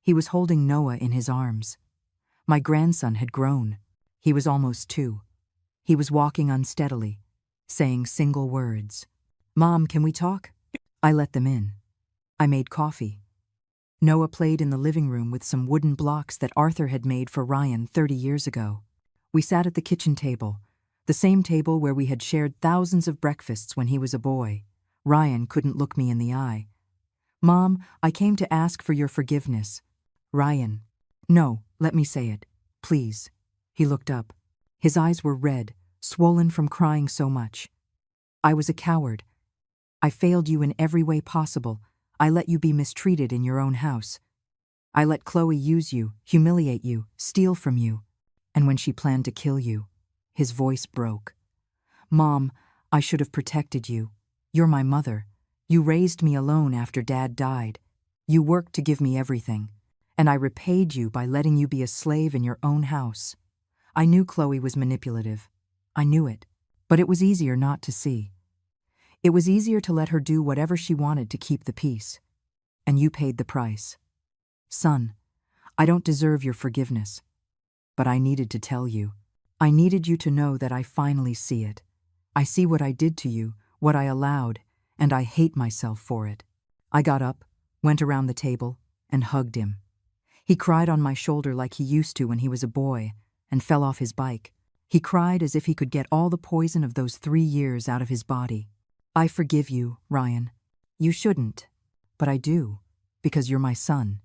He was holding Noah in his arms. My grandson had grown. He was almost 2. He was walking unsteadily, saying single words. "Mom, can we talk?" I let them in. I made coffee. Noah played in the living room with some wooden blocks that Arthur had made for Ryan 30 years ago. We sat at the kitchen table, the same table where we had shared thousands of breakfasts when he was a boy. Ryan couldn't look me in the eye. "Mom, I came to ask for your forgiveness." "Ryan." "No, let me say it. Please." He looked up. His eyes were red, swollen from crying so much. "I was a coward. I failed you in every way possible. I let you be mistreated in your own house. I let Chloe use you, humiliate you, steal from you. And when she planned to kill you," his voice broke. "Mom, I should have protected you. You're my mother. You raised me alone after Dad died. You worked to give me everything. And I repaid you by letting you be a slave in your own house. I knew Chloe was manipulative. I knew it. But it was easier not to see. It was easier to let her do whatever she wanted to keep the peace. And you paid the price. Son, I don't deserve your forgiveness. But I needed to tell you. I needed you to know that I finally see it. I see what I did to you, what I allowed, and I hate myself for it." I got up, went around the table, and hugged him. He cried on my shoulder like he used to when he was a boy, and fell off his bike. He cried as if he could get all the poison of those 3 years out of his body. "I forgive you, Ryan. You shouldn't, but I do, because you're my son,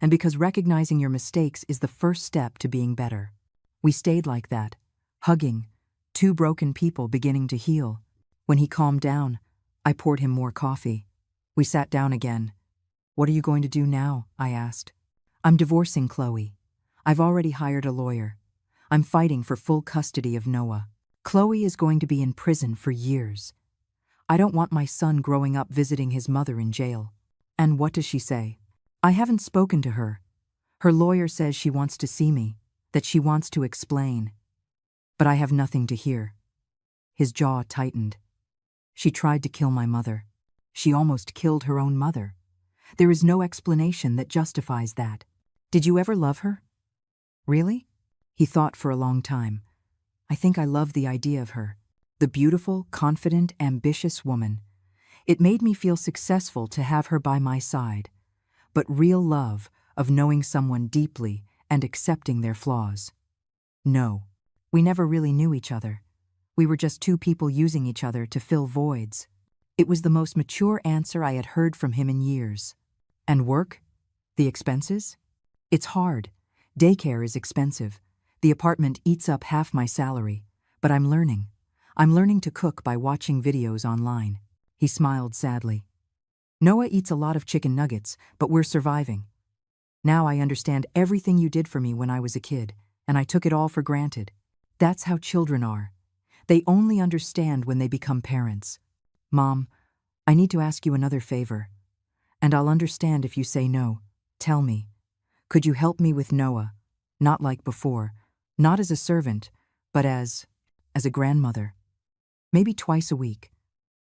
and because recognizing your mistakes is the first step to being better." We stayed like that, hugging, 2 broken people beginning to heal. When he calmed down, I poured him more coffee. We sat down again. "What are you going to do now?" I asked. "I'm divorcing Chloe. I've already hired a lawyer. I'm fighting for full custody of Noah. Chloe is going to be in prison for years. I don't want my son growing up visiting his mother in jail." "And what does she say?" "I haven't spoken to her. Her lawyer says she wants to see me, that she wants to explain. But I have nothing to hear. His jaw tightened. She tried to kill my mother. She almost killed her own mother. There is no explanation that justifies that. Did you ever love her? Really? He thought for a long time. I think I love the idea of her. The beautiful, confident, ambitious woman. It made me feel successful to have her by my side. But real love, of knowing someone deeply and accepting their flaws. No, we never really knew each other. We were just two people using each other to fill voids. It was the most mature answer I had heard from him in years. And work? The expenses? It's hard. Daycare is expensive. The apartment eats up half my salary. But I'm learning. I'm learning to cook by watching videos online. He smiled sadly. Noah eats a lot of chicken nuggets, but we're surviving. Now I understand everything you did for me when I was a kid, and I took it all for granted. That's how children are. They only understand when they become parents. Mom, I need to ask you another favor. And I'll understand if you say no. Tell me. Could you help me with Noah? Not like before. Not as a servant, but as a grandmother. Maybe twice a week.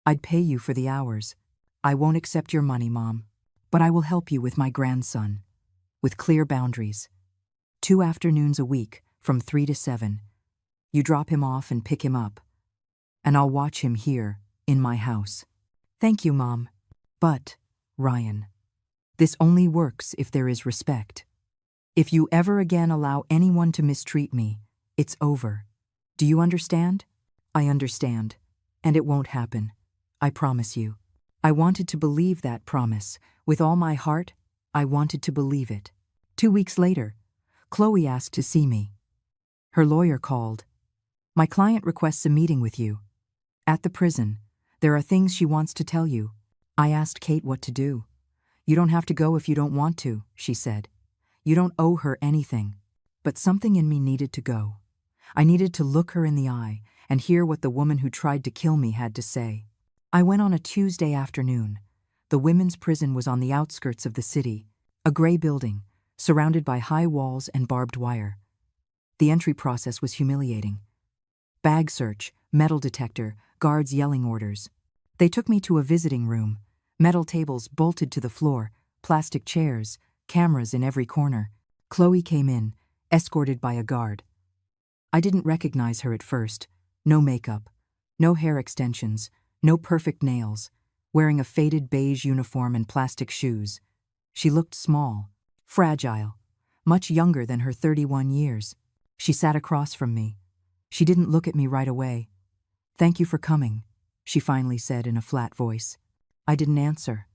I'd pay you for the hours. I won't accept your money, Mom. But I will help you with my grandson. With clear boundaries. 2 afternoons a week, from 3 to 7. You drop him off and pick him up. And I'll watch him here, in my house. Thank you, Mom. But, Ryan, this only works if there is respect. If you ever again allow anyone to mistreat me, it's over. Do you understand? I understand. And it won't happen. I promise you. I wanted to believe that promise. With all my heart, I wanted to believe it. 2 weeks later, Chloe asked to see me. Her lawyer called. My client requests a meeting with you. At the prison, there are things she wants to tell you. I asked Kate what to do. You don't have to go if you don't want to, she said. You don't owe her anything. But something in me needed to go. I needed to look her in the eye and hear what the woman who tried to kill me had to say. I went on a Tuesday afternoon. The women's prison was on the outskirts of the city, a gray building, surrounded by high walls and barbed wire. The entry process was humiliating. Bag search, metal detector, guards yelling orders. They took me to a visiting room, metal tables bolted to the floor, plastic chairs, cameras in every corner. Chloe came in, escorted by a guard. I didn't recognize her at first. No makeup, no hair extensions, no perfect nails, wearing a faded beige uniform and plastic shoes. She looked small, fragile, much younger than her 31 years. She sat across from me. She didn't look at me right away. Thank you for coming, she finally said in a flat voice. I didn't answer.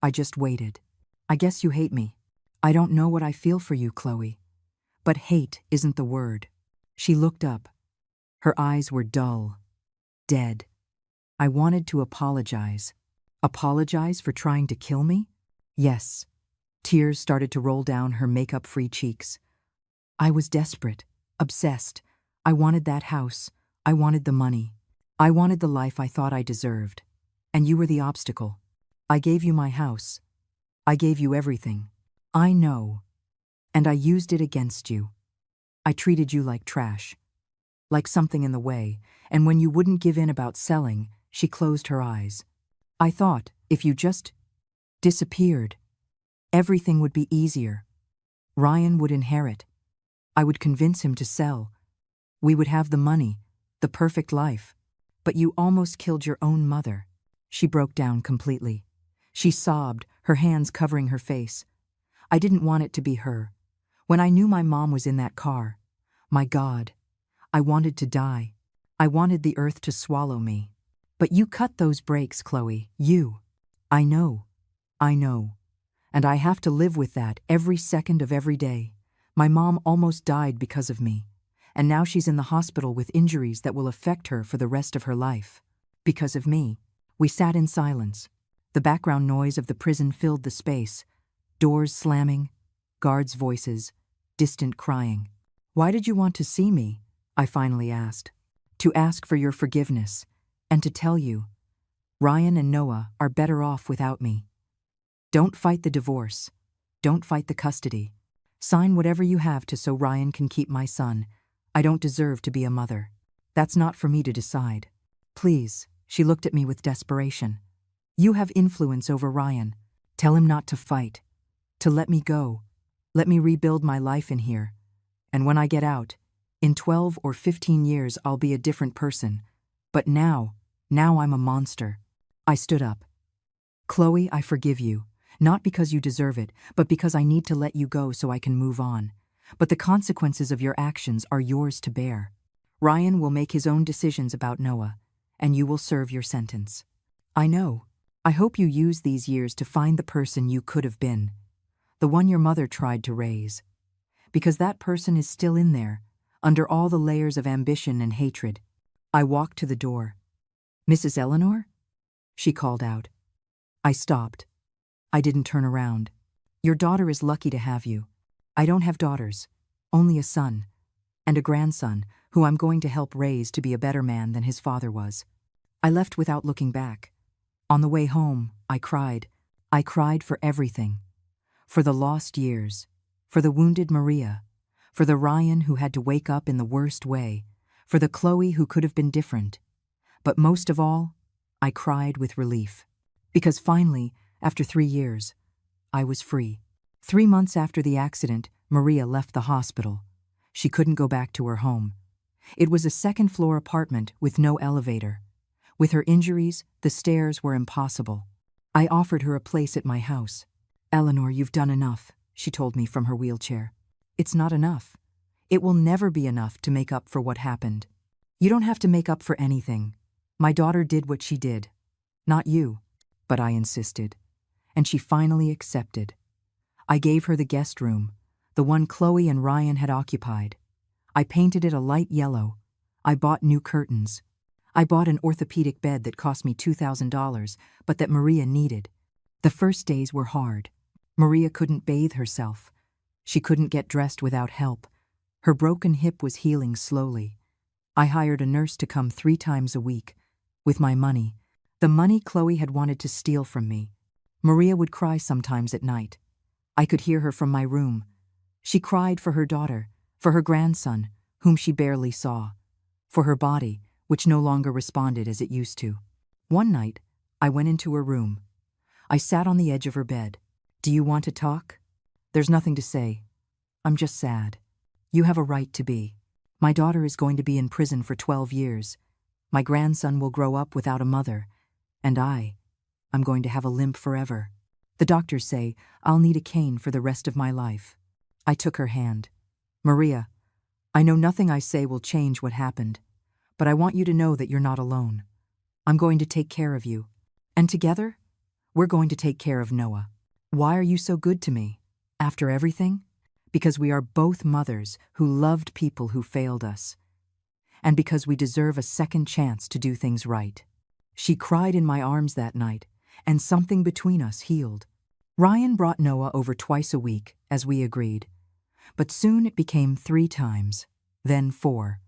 I just waited. I guess you hate me. I don't know what I feel for you, Chloe. But hate isn't the word. She looked up. Her eyes were dull, dead. I wanted to apologize. Apologize for trying to kill me? Yes. Tears started to roll down her makeup-free cheeks. I was desperate, obsessed. I wanted that house. I wanted the money. I wanted the life I thought I deserved. And you were the obstacle. I gave you my house. I gave you everything. I know. And I used it against you. I treated you like trash. Like something in the way, and when you wouldn't give in about selling, she closed her eyes. I thought, if you just disappeared, everything would be easier. Ryan would inherit. I would convince him to sell. We would have the money, the perfect life. But you almost killed your own mother. She broke down completely. She sobbed, her hands covering her face. I didn't want it to be her. When I knew my mom was in that car, my God, I wanted to die. I wanted the earth to swallow me. But you cut those brakes, Chloe. You. I know. I know. And I have to live with that every second of every day. My mom almost died because of me. And now she's in the hospital with injuries that will affect her for the rest of her life. Because of me. We sat in silence. The background noise of the prison filled the space. Doors slamming, guards' voices, distant crying. Why did you want to see me? I finally asked. To ask for your forgiveness, and to tell you, Ryan and Noah are better off without me. Don't fight the divorce. Don't fight the custody. Sign whatever you have to so Ryan can keep my son. I don't deserve to be a mother. That's not for me to decide. Please, she looked at me with desperation. You have influence over Ryan. Tell him not to fight. To let me go. Let me rebuild my life in here. And when I get out, in 12 or 15 years I'll be a different person. But now I'm a monster. I stood up. Chloe, I forgive you. Not because you deserve it, but because I need to let you go so I can move on. But the consequences of your actions are yours to bear. Ryan will make his own decisions about Noah, and you will serve your sentence. I know. I hope you use these years to find the person you could have been. The one your mother tried to raise. Because that person is still in there, under all the layers of ambition and hatred. I walked to the door. Mrs. Eleanor? She called out. I stopped. I didn't turn around. Your daughter is lucky to have you. I don't have daughters, only a son, and a grandson who I'm going to help raise to be a better man than his father was. I left without looking back. On the way home, I cried. I cried for everything. For the lost years, for the wounded Maria, for the Ryan who had to wake up in the worst way, for the Chloe who could have been different. But most of all, I cried with relief. Because finally, after 3 years, I was free. 3 months after the accident, Maria left the hospital. She couldn't go back to her home. It was a second-floor apartment with no elevator. With her injuries, the stairs were impossible. I offered her a place at my house. Eleanor, you've done enough, she told me from her wheelchair. It's not enough. It will never be enough to make up for what happened. You don't have to make up for anything. My daughter did what she did. Not you. But I insisted. And she finally accepted. I gave her the guest room, the one Chloe and Ryan had occupied. I painted it a light yellow. I bought new curtains. I bought an orthopedic bed that cost me $2,000, but that Maria needed. The first days were hard. Maria couldn't bathe herself. She couldn't get dressed without help. Her broken hip was healing slowly. I hired a nurse to come 3 times a week. With my money, the money Chloe had wanted to steal from me. Maria would cry sometimes at night. I could hear her from my room. She cried for her daughter, for her grandson, whom she barely saw, for her body, which no longer responded as it used to. One night, I went into her room. I sat on the edge of her bed. Do you want to talk? There's nothing to say. I'm just sad. You have a right to be. My daughter is going to be in prison for 12 years. My grandson will grow up without a mother. And I'm going to have a limp forever. The doctors say I'll need a cane for the rest of my life. I took her hand. Maria, I know nothing I say will change what happened, but I want you to know that you're not alone. I'm going to take care of you. And together, we're going to take care of Noah. Why are you so good to me? After everything? Because we are both mothers who loved people who failed us. And because we deserve a second chance to do things right. She cried in my arms that night, and something between us healed. Ryan brought Noah over twice a week, as we agreed. But soon it became 3 times, then 4.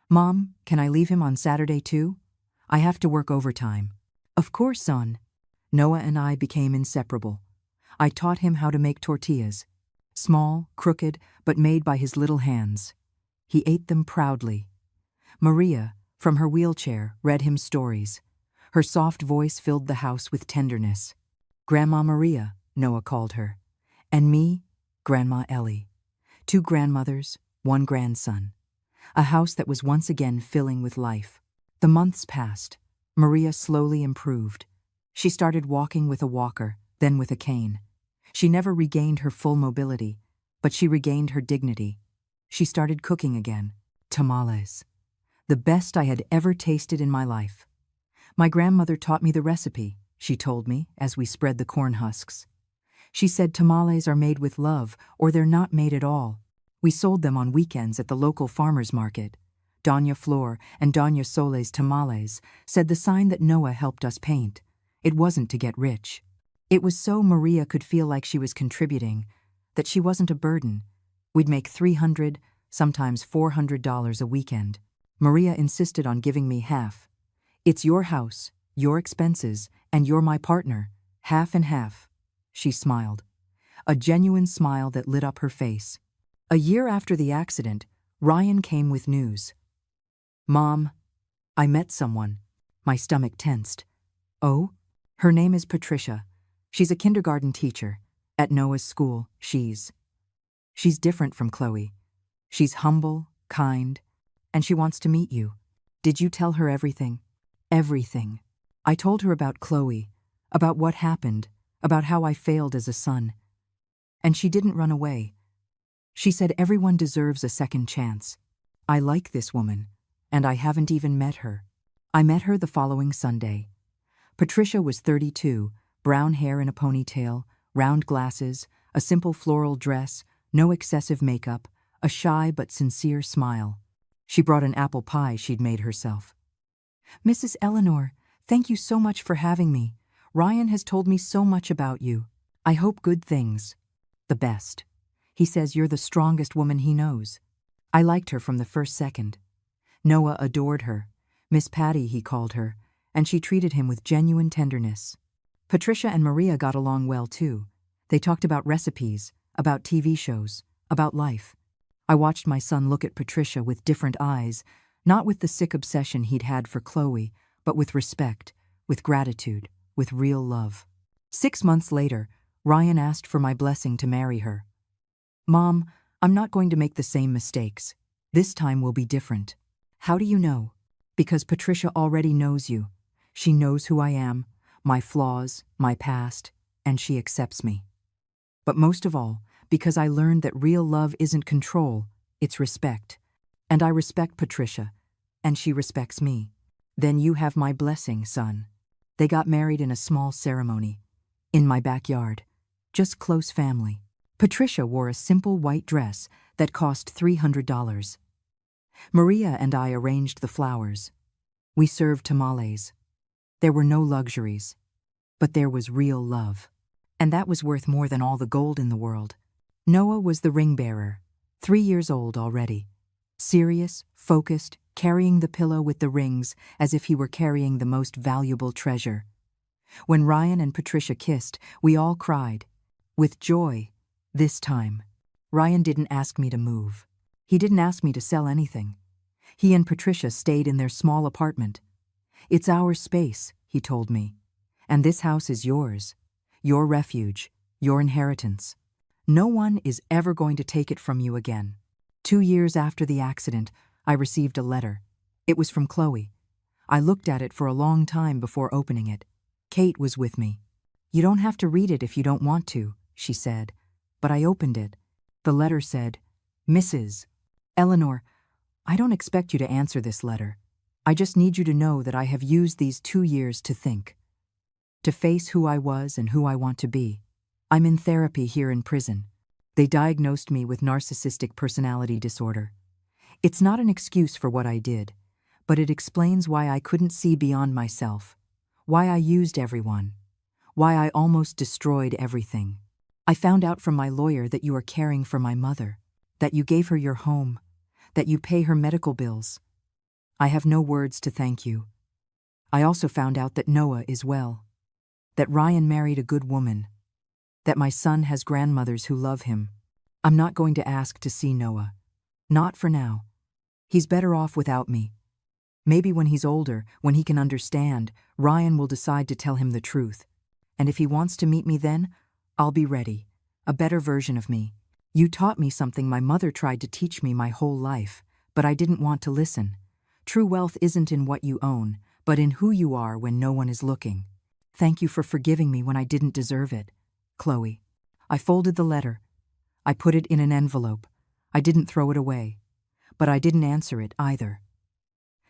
Mom, can I leave him on Saturday too? I have to work overtime. Of course, son. Noah and I became inseparable. I taught him how to make tortillas. Small, crooked, but made by his little hands. He ate them proudly. Maria, from her wheelchair, read him stories. Her soft voice filled the house with tenderness. Grandma Maria, Noah called her. And me, Grandma Ellie. 2 grandmothers, 1 grandson. A house that was once again filling with life. The months passed. Maria slowly improved. She started walking with a walker, then with a cane. She never regained her full mobility, but she regained her dignity. She started cooking again. Tamales. The best I had ever tasted in my life. My grandmother taught me the recipe, she told me, as we spread the corn husks. She said tamales are made with love, or they're not made at all. We sold them on weekends at the local farmer's market. Doña Flor and Doña Sole's tamales said the sign that Noah helped us paint. It wasn't to get rich. It was so Maria could feel like she was contributing, that she wasn't a burden. We'd make $300, sometimes $400 a weekend. Maria insisted on giving me half. It's your house, your expenses, and you're my partner. Half and half. She smiled. a genuine smile that lit up her face. A year after the accident, Ryan came with news. "Mom, I met someone." My stomach tensed. "Oh?" "Her name is Patricia. She's a kindergarten teacher. At Noah's school, she's different from Chloe. She's humble, kind, and she wants to meet you." "Did you tell her everything?" "Everything. I told her about Chloe, about what happened, about how I failed as a son. And she didn't run away. She said everyone deserves a second chance. I like this woman, and I haven't even met her." I met her the following Sunday. Patricia was 32, brown hair in a ponytail, round glasses, a simple floral dress, no excessive makeup, a shy but sincere smile. She brought an apple pie she'd made herself. "Mrs. Eleanor, thank you so much for having me. Ryan has told me so much about you. I hope good things. The best. He says you're the strongest woman he knows." I liked her from the first second. Noah adored her. Miss Patty, he called her, and she treated him with genuine tenderness. Patricia and Maria got along well too. They talked about recipes, about TV shows, about life. I watched my son look at Patricia with different eyes, not with the sick obsession he'd had for Chloe, but with respect, with gratitude, with real love. 6 months later, Ryan asked for my blessing to marry her. "Mom, I'm not going to make the same mistakes. This time will be different." "How do you know?" "Because Patricia already knows you. She knows who I am, my flaws, my past, and she accepts me. But most of all, because I learned that real love isn't control, it's respect. And I respect Patricia, and she respects me. Then you have my blessing, son." They got married in a small ceremony. In my backyard. Just close family. Patricia wore a simple white dress that cost $300. Maria and I arranged the flowers. We served tamales. There were no luxuries, but there was real love. And that was worth more than all the gold in the world. Noah was the ring bearer, 3 years old already. Serious, focused, carrying the pillow with the rings as if he were carrying the most valuable treasure. When Ryan and Patricia kissed, we all cried. With joy, this time. Ryan didn't ask me to move. He didn't ask me to sell anything. He and Patricia stayed in their small apartment. "It's our space," he told me. "And this house is yours. Your refuge, your inheritance. No one is ever going to take it from you again." 2 years after the accident, I received a letter. It was from Chloe. I looked at it for a long time before opening it. Kate was with me. "You don't have to read it if you don't want to," she said. But I opened it. The letter said, "Mrs. Eleanor, I don't expect you to answer this letter. I just need you to know that I have used these 2 years to think, to face who I was and who I want to be. I'm in therapy here in prison. They diagnosed me with narcissistic personality disorder. It's not an excuse for what I did, but it explains why I couldn't see beyond myself, why I used everyone, why I almost destroyed everything. I found out from my lawyer that you are caring for my mother, that you gave her your home, that you pay her medical bills. I have no words to thank you. I also found out that Noah is well, that Ryan married a good woman, that my son has grandmothers who love him. I'm not going to ask to see Noah. Not for now. He's better off without me. Maybe when he's older, when he can understand, Ryan will decide to tell him the truth. And if he wants to meet me then, I'll be ready. A better version of me. You taught me something my mother tried to teach me my whole life, but I didn't want to listen. True wealth isn't in what you own, but in who you are when no one is looking. Thank you for forgiving me when I didn't deserve it. Chloe." I folded the letter. I put it in an envelope. I didn't throw it away. But I didn't answer it either.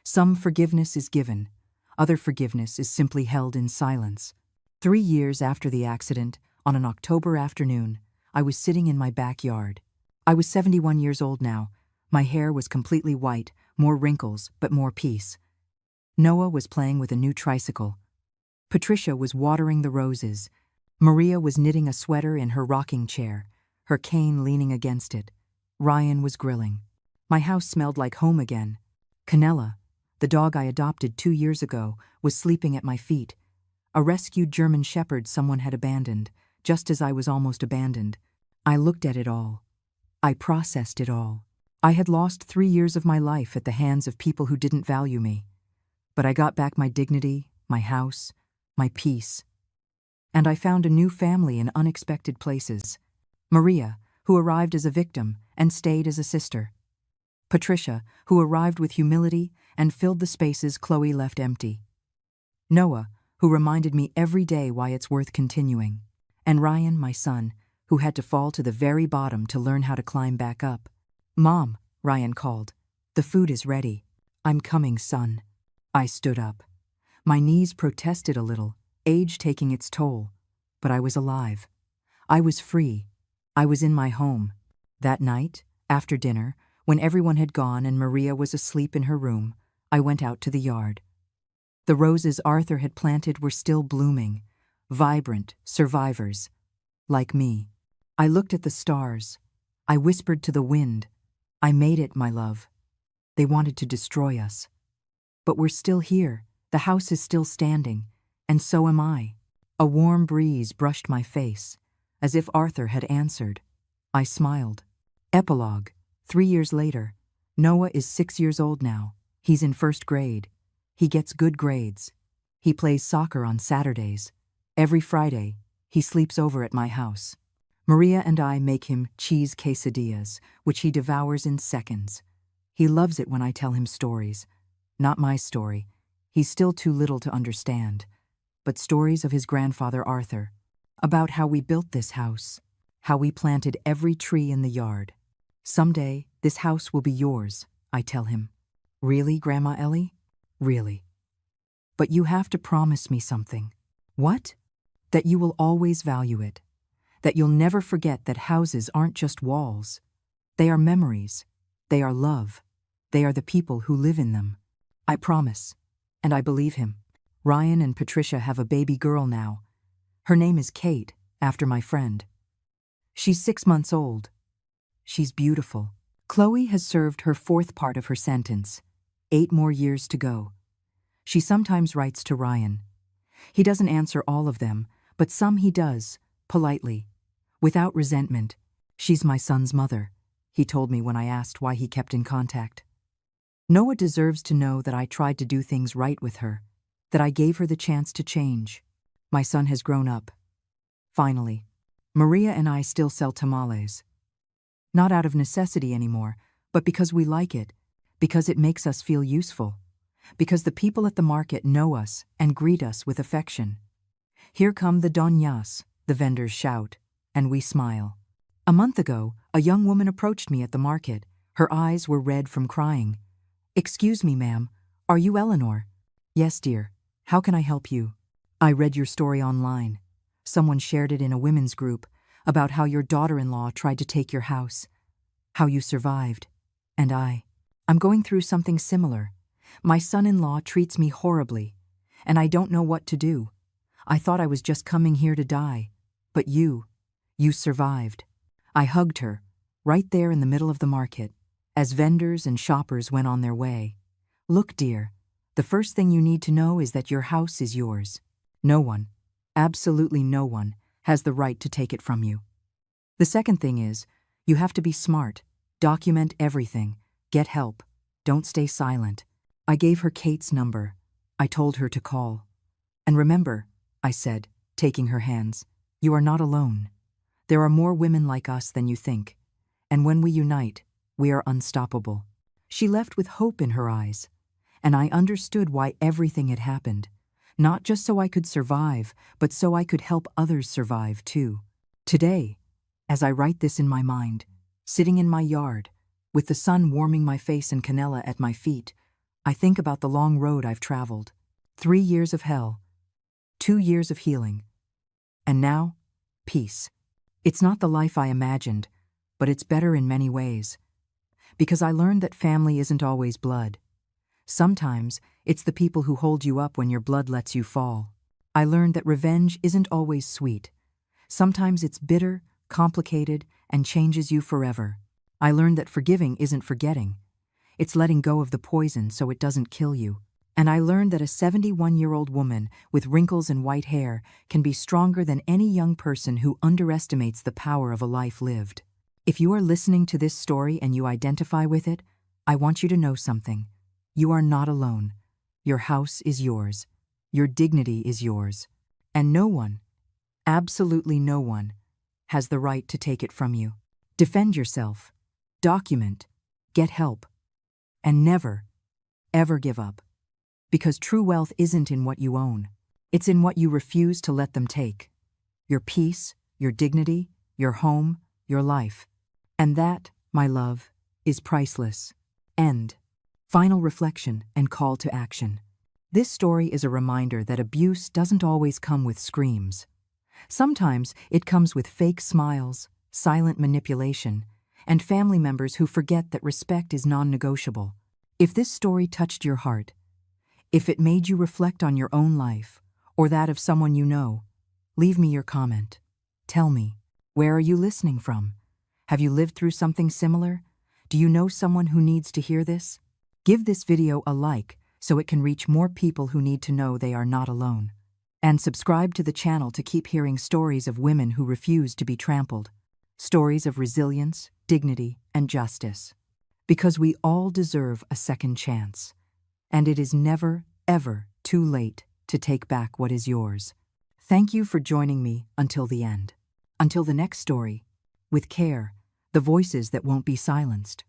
Some forgiveness is given. Other forgiveness is simply held in silence. 3 years after the accident, on an October afternoon, I was sitting in my backyard. I was 71 years old now. My hair was completely white, more wrinkles, but more peace. Noah was playing with a new tricycle. Patricia was watering the roses. Maria was knitting a sweater in her rocking chair, her cane leaning against it. Ryan was grilling. My house smelled like home again. Canella, the dog I adopted 2 years ago, was sleeping at my feet. A rescued German shepherd someone had abandoned, just as I was almost abandoned. I looked at it all. I processed it all. I had lost 3 years of my life at the hands of people who didn't value me. But I got back my dignity, my house, my peace. And I found a new family in unexpected places. Maria, who arrived as a victim and stayed as a sister. Patricia, who arrived with humility and filled the spaces Chloe left empty. Noah, who reminded me every day why it's worth continuing. And Ryan, my son, who had to fall to the very bottom to learn how to climb back up. "Mom," Ryan called. "The food is ready." "I'm coming, son." I stood up. My knees protested a little, age taking its toll, but I was alive. I was free. I was in my home. That night, after dinner, when everyone had gone and Maria was asleep in her room, I went out to the yard. The roses Arthur had planted were still blooming, vibrant survivors, like me. I looked at the stars. I whispered to the wind, "I made it, my love." They wanted to destroy us. But we're still here. The house is still standing, and so am I. A warm breeze brushed my face, as if Arthur had answered. I smiled. Epilogue. 3 years later. Noah is 6 years old now. He's in 1st grade. He gets good grades. He plays soccer on Saturdays. Every Friday, he sleeps over at my house. Maria and I make him cheese quesadillas, which he devours in seconds. He loves it when I tell him stories. Not my story. He's still too little to understand. But stories of his grandfather Arthur. About how we built this house. How we planted every tree in the yard. "Someday, this house will be yours," I tell him. "Really, Grandma Ellie? Really. But you have to promise me something." "What?" "That you will always value it. That you'll never forget that houses aren't just walls. They are memories. They are love. They are the people who live in them." I promise, and I believe him. Ryan and Patricia have a baby girl now. Her name is Kate, after my friend. She's 6 months old. She's beautiful. Chloe has served her 4th part of her sentence. 8 more years to go. She sometimes writes to Ryan. He doesn't answer all of them, but some he does, politely, without resentment. "She's my son's mother," he told me when I asked why he kept in contact. Noah deserves to know that I tried to do things right with her, that I gave her the chance to change. My son has grown up. Finally. Maria and I still sell tamales. Not out of necessity anymore, but because we like it, because it makes us feel useful, because the people at the market know us and greet us with affection. "Here come the doñas," the vendors shout, and we smile. A month ago, a young woman approached me at the market. Her eyes were red from crying. "Excuse me, ma'am, are you Eleanor?" "Yes, dear. How can I help you?" "I read your story online. Someone shared it in a women's group about how your daughter-in-law tried to take your house, how you survived. And I'm going through something similar. My son-in-law treats me horribly, and I don't know what to do. I thought I was just coming here to die, but you survived." I hugged her, right there in the middle of the market, as vendors and shoppers went on their way. "Look, dear, the first thing you need to know is that your house is yours. No one, absolutely no one, has the right to take it from you. The second thing is, you have to be smart, document everything, get help, don't stay silent." I gave her Kate's number. I told her to call. "And remember," I said, taking her hands, "you are not alone. There are more women like us than you think. And when we unite, we are unstoppable." She left with hope in her eyes, and I understood why everything had happened, not just so I could survive, but so I could help others survive too. Today, as I write this in my mind, sitting in my yard, with the sun warming my face and canela at my feet, I think about the long road I've traveled. 3 years of hell, 2 years of healing, and now, peace. It's not the life I imagined, but it's better in many ways. Because I learned that family isn't always blood. Sometimes, it's the people who hold you up when your blood lets you fall. I learned that revenge isn't always sweet. Sometimes it's bitter, complicated, and changes you forever. I learned that forgiving isn't forgetting. It's letting go of the poison so it doesn't kill you. And I learned that a 71-year-old woman with wrinkles and white hair can be stronger than any young person who underestimates the power of a life lived. If you are listening to this story and you identify with it, I want you to know something. You are not alone. Your house is yours. Your dignity is yours. And no one, absolutely no one, has the right to take it from you. Defend yourself. Document. Get help. And never, ever give up. Because true wealth isn't in what you own. It's in what you refuse to let them take. Your peace, your dignity, your home, your life. And that, my love, is priceless. End. Final reflection and call to action. This story is a reminder that abuse doesn't always come with screams. Sometimes it comes with fake smiles, silent manipulation, and family members who forget that respect is non-negotiable. If this story touched your heart, if it made you reflect on your own life, or that of someone you know, leave me your comment. Tell me, where are you listening from? Have you lived through something similar? Do you know someone who needs to hear this? Give this video a like so it can reach more people who need to know they are not alone. And subscribe to the channel to keep hearing stories of women who refuse to be trampled. Stories of resilience, dignity, and justice. Because we all deserve a second chance. And it is never, ever too late to take back what is yours. Thank you for joining me until the end. Until the next story. With care, the voices that won't be silenced.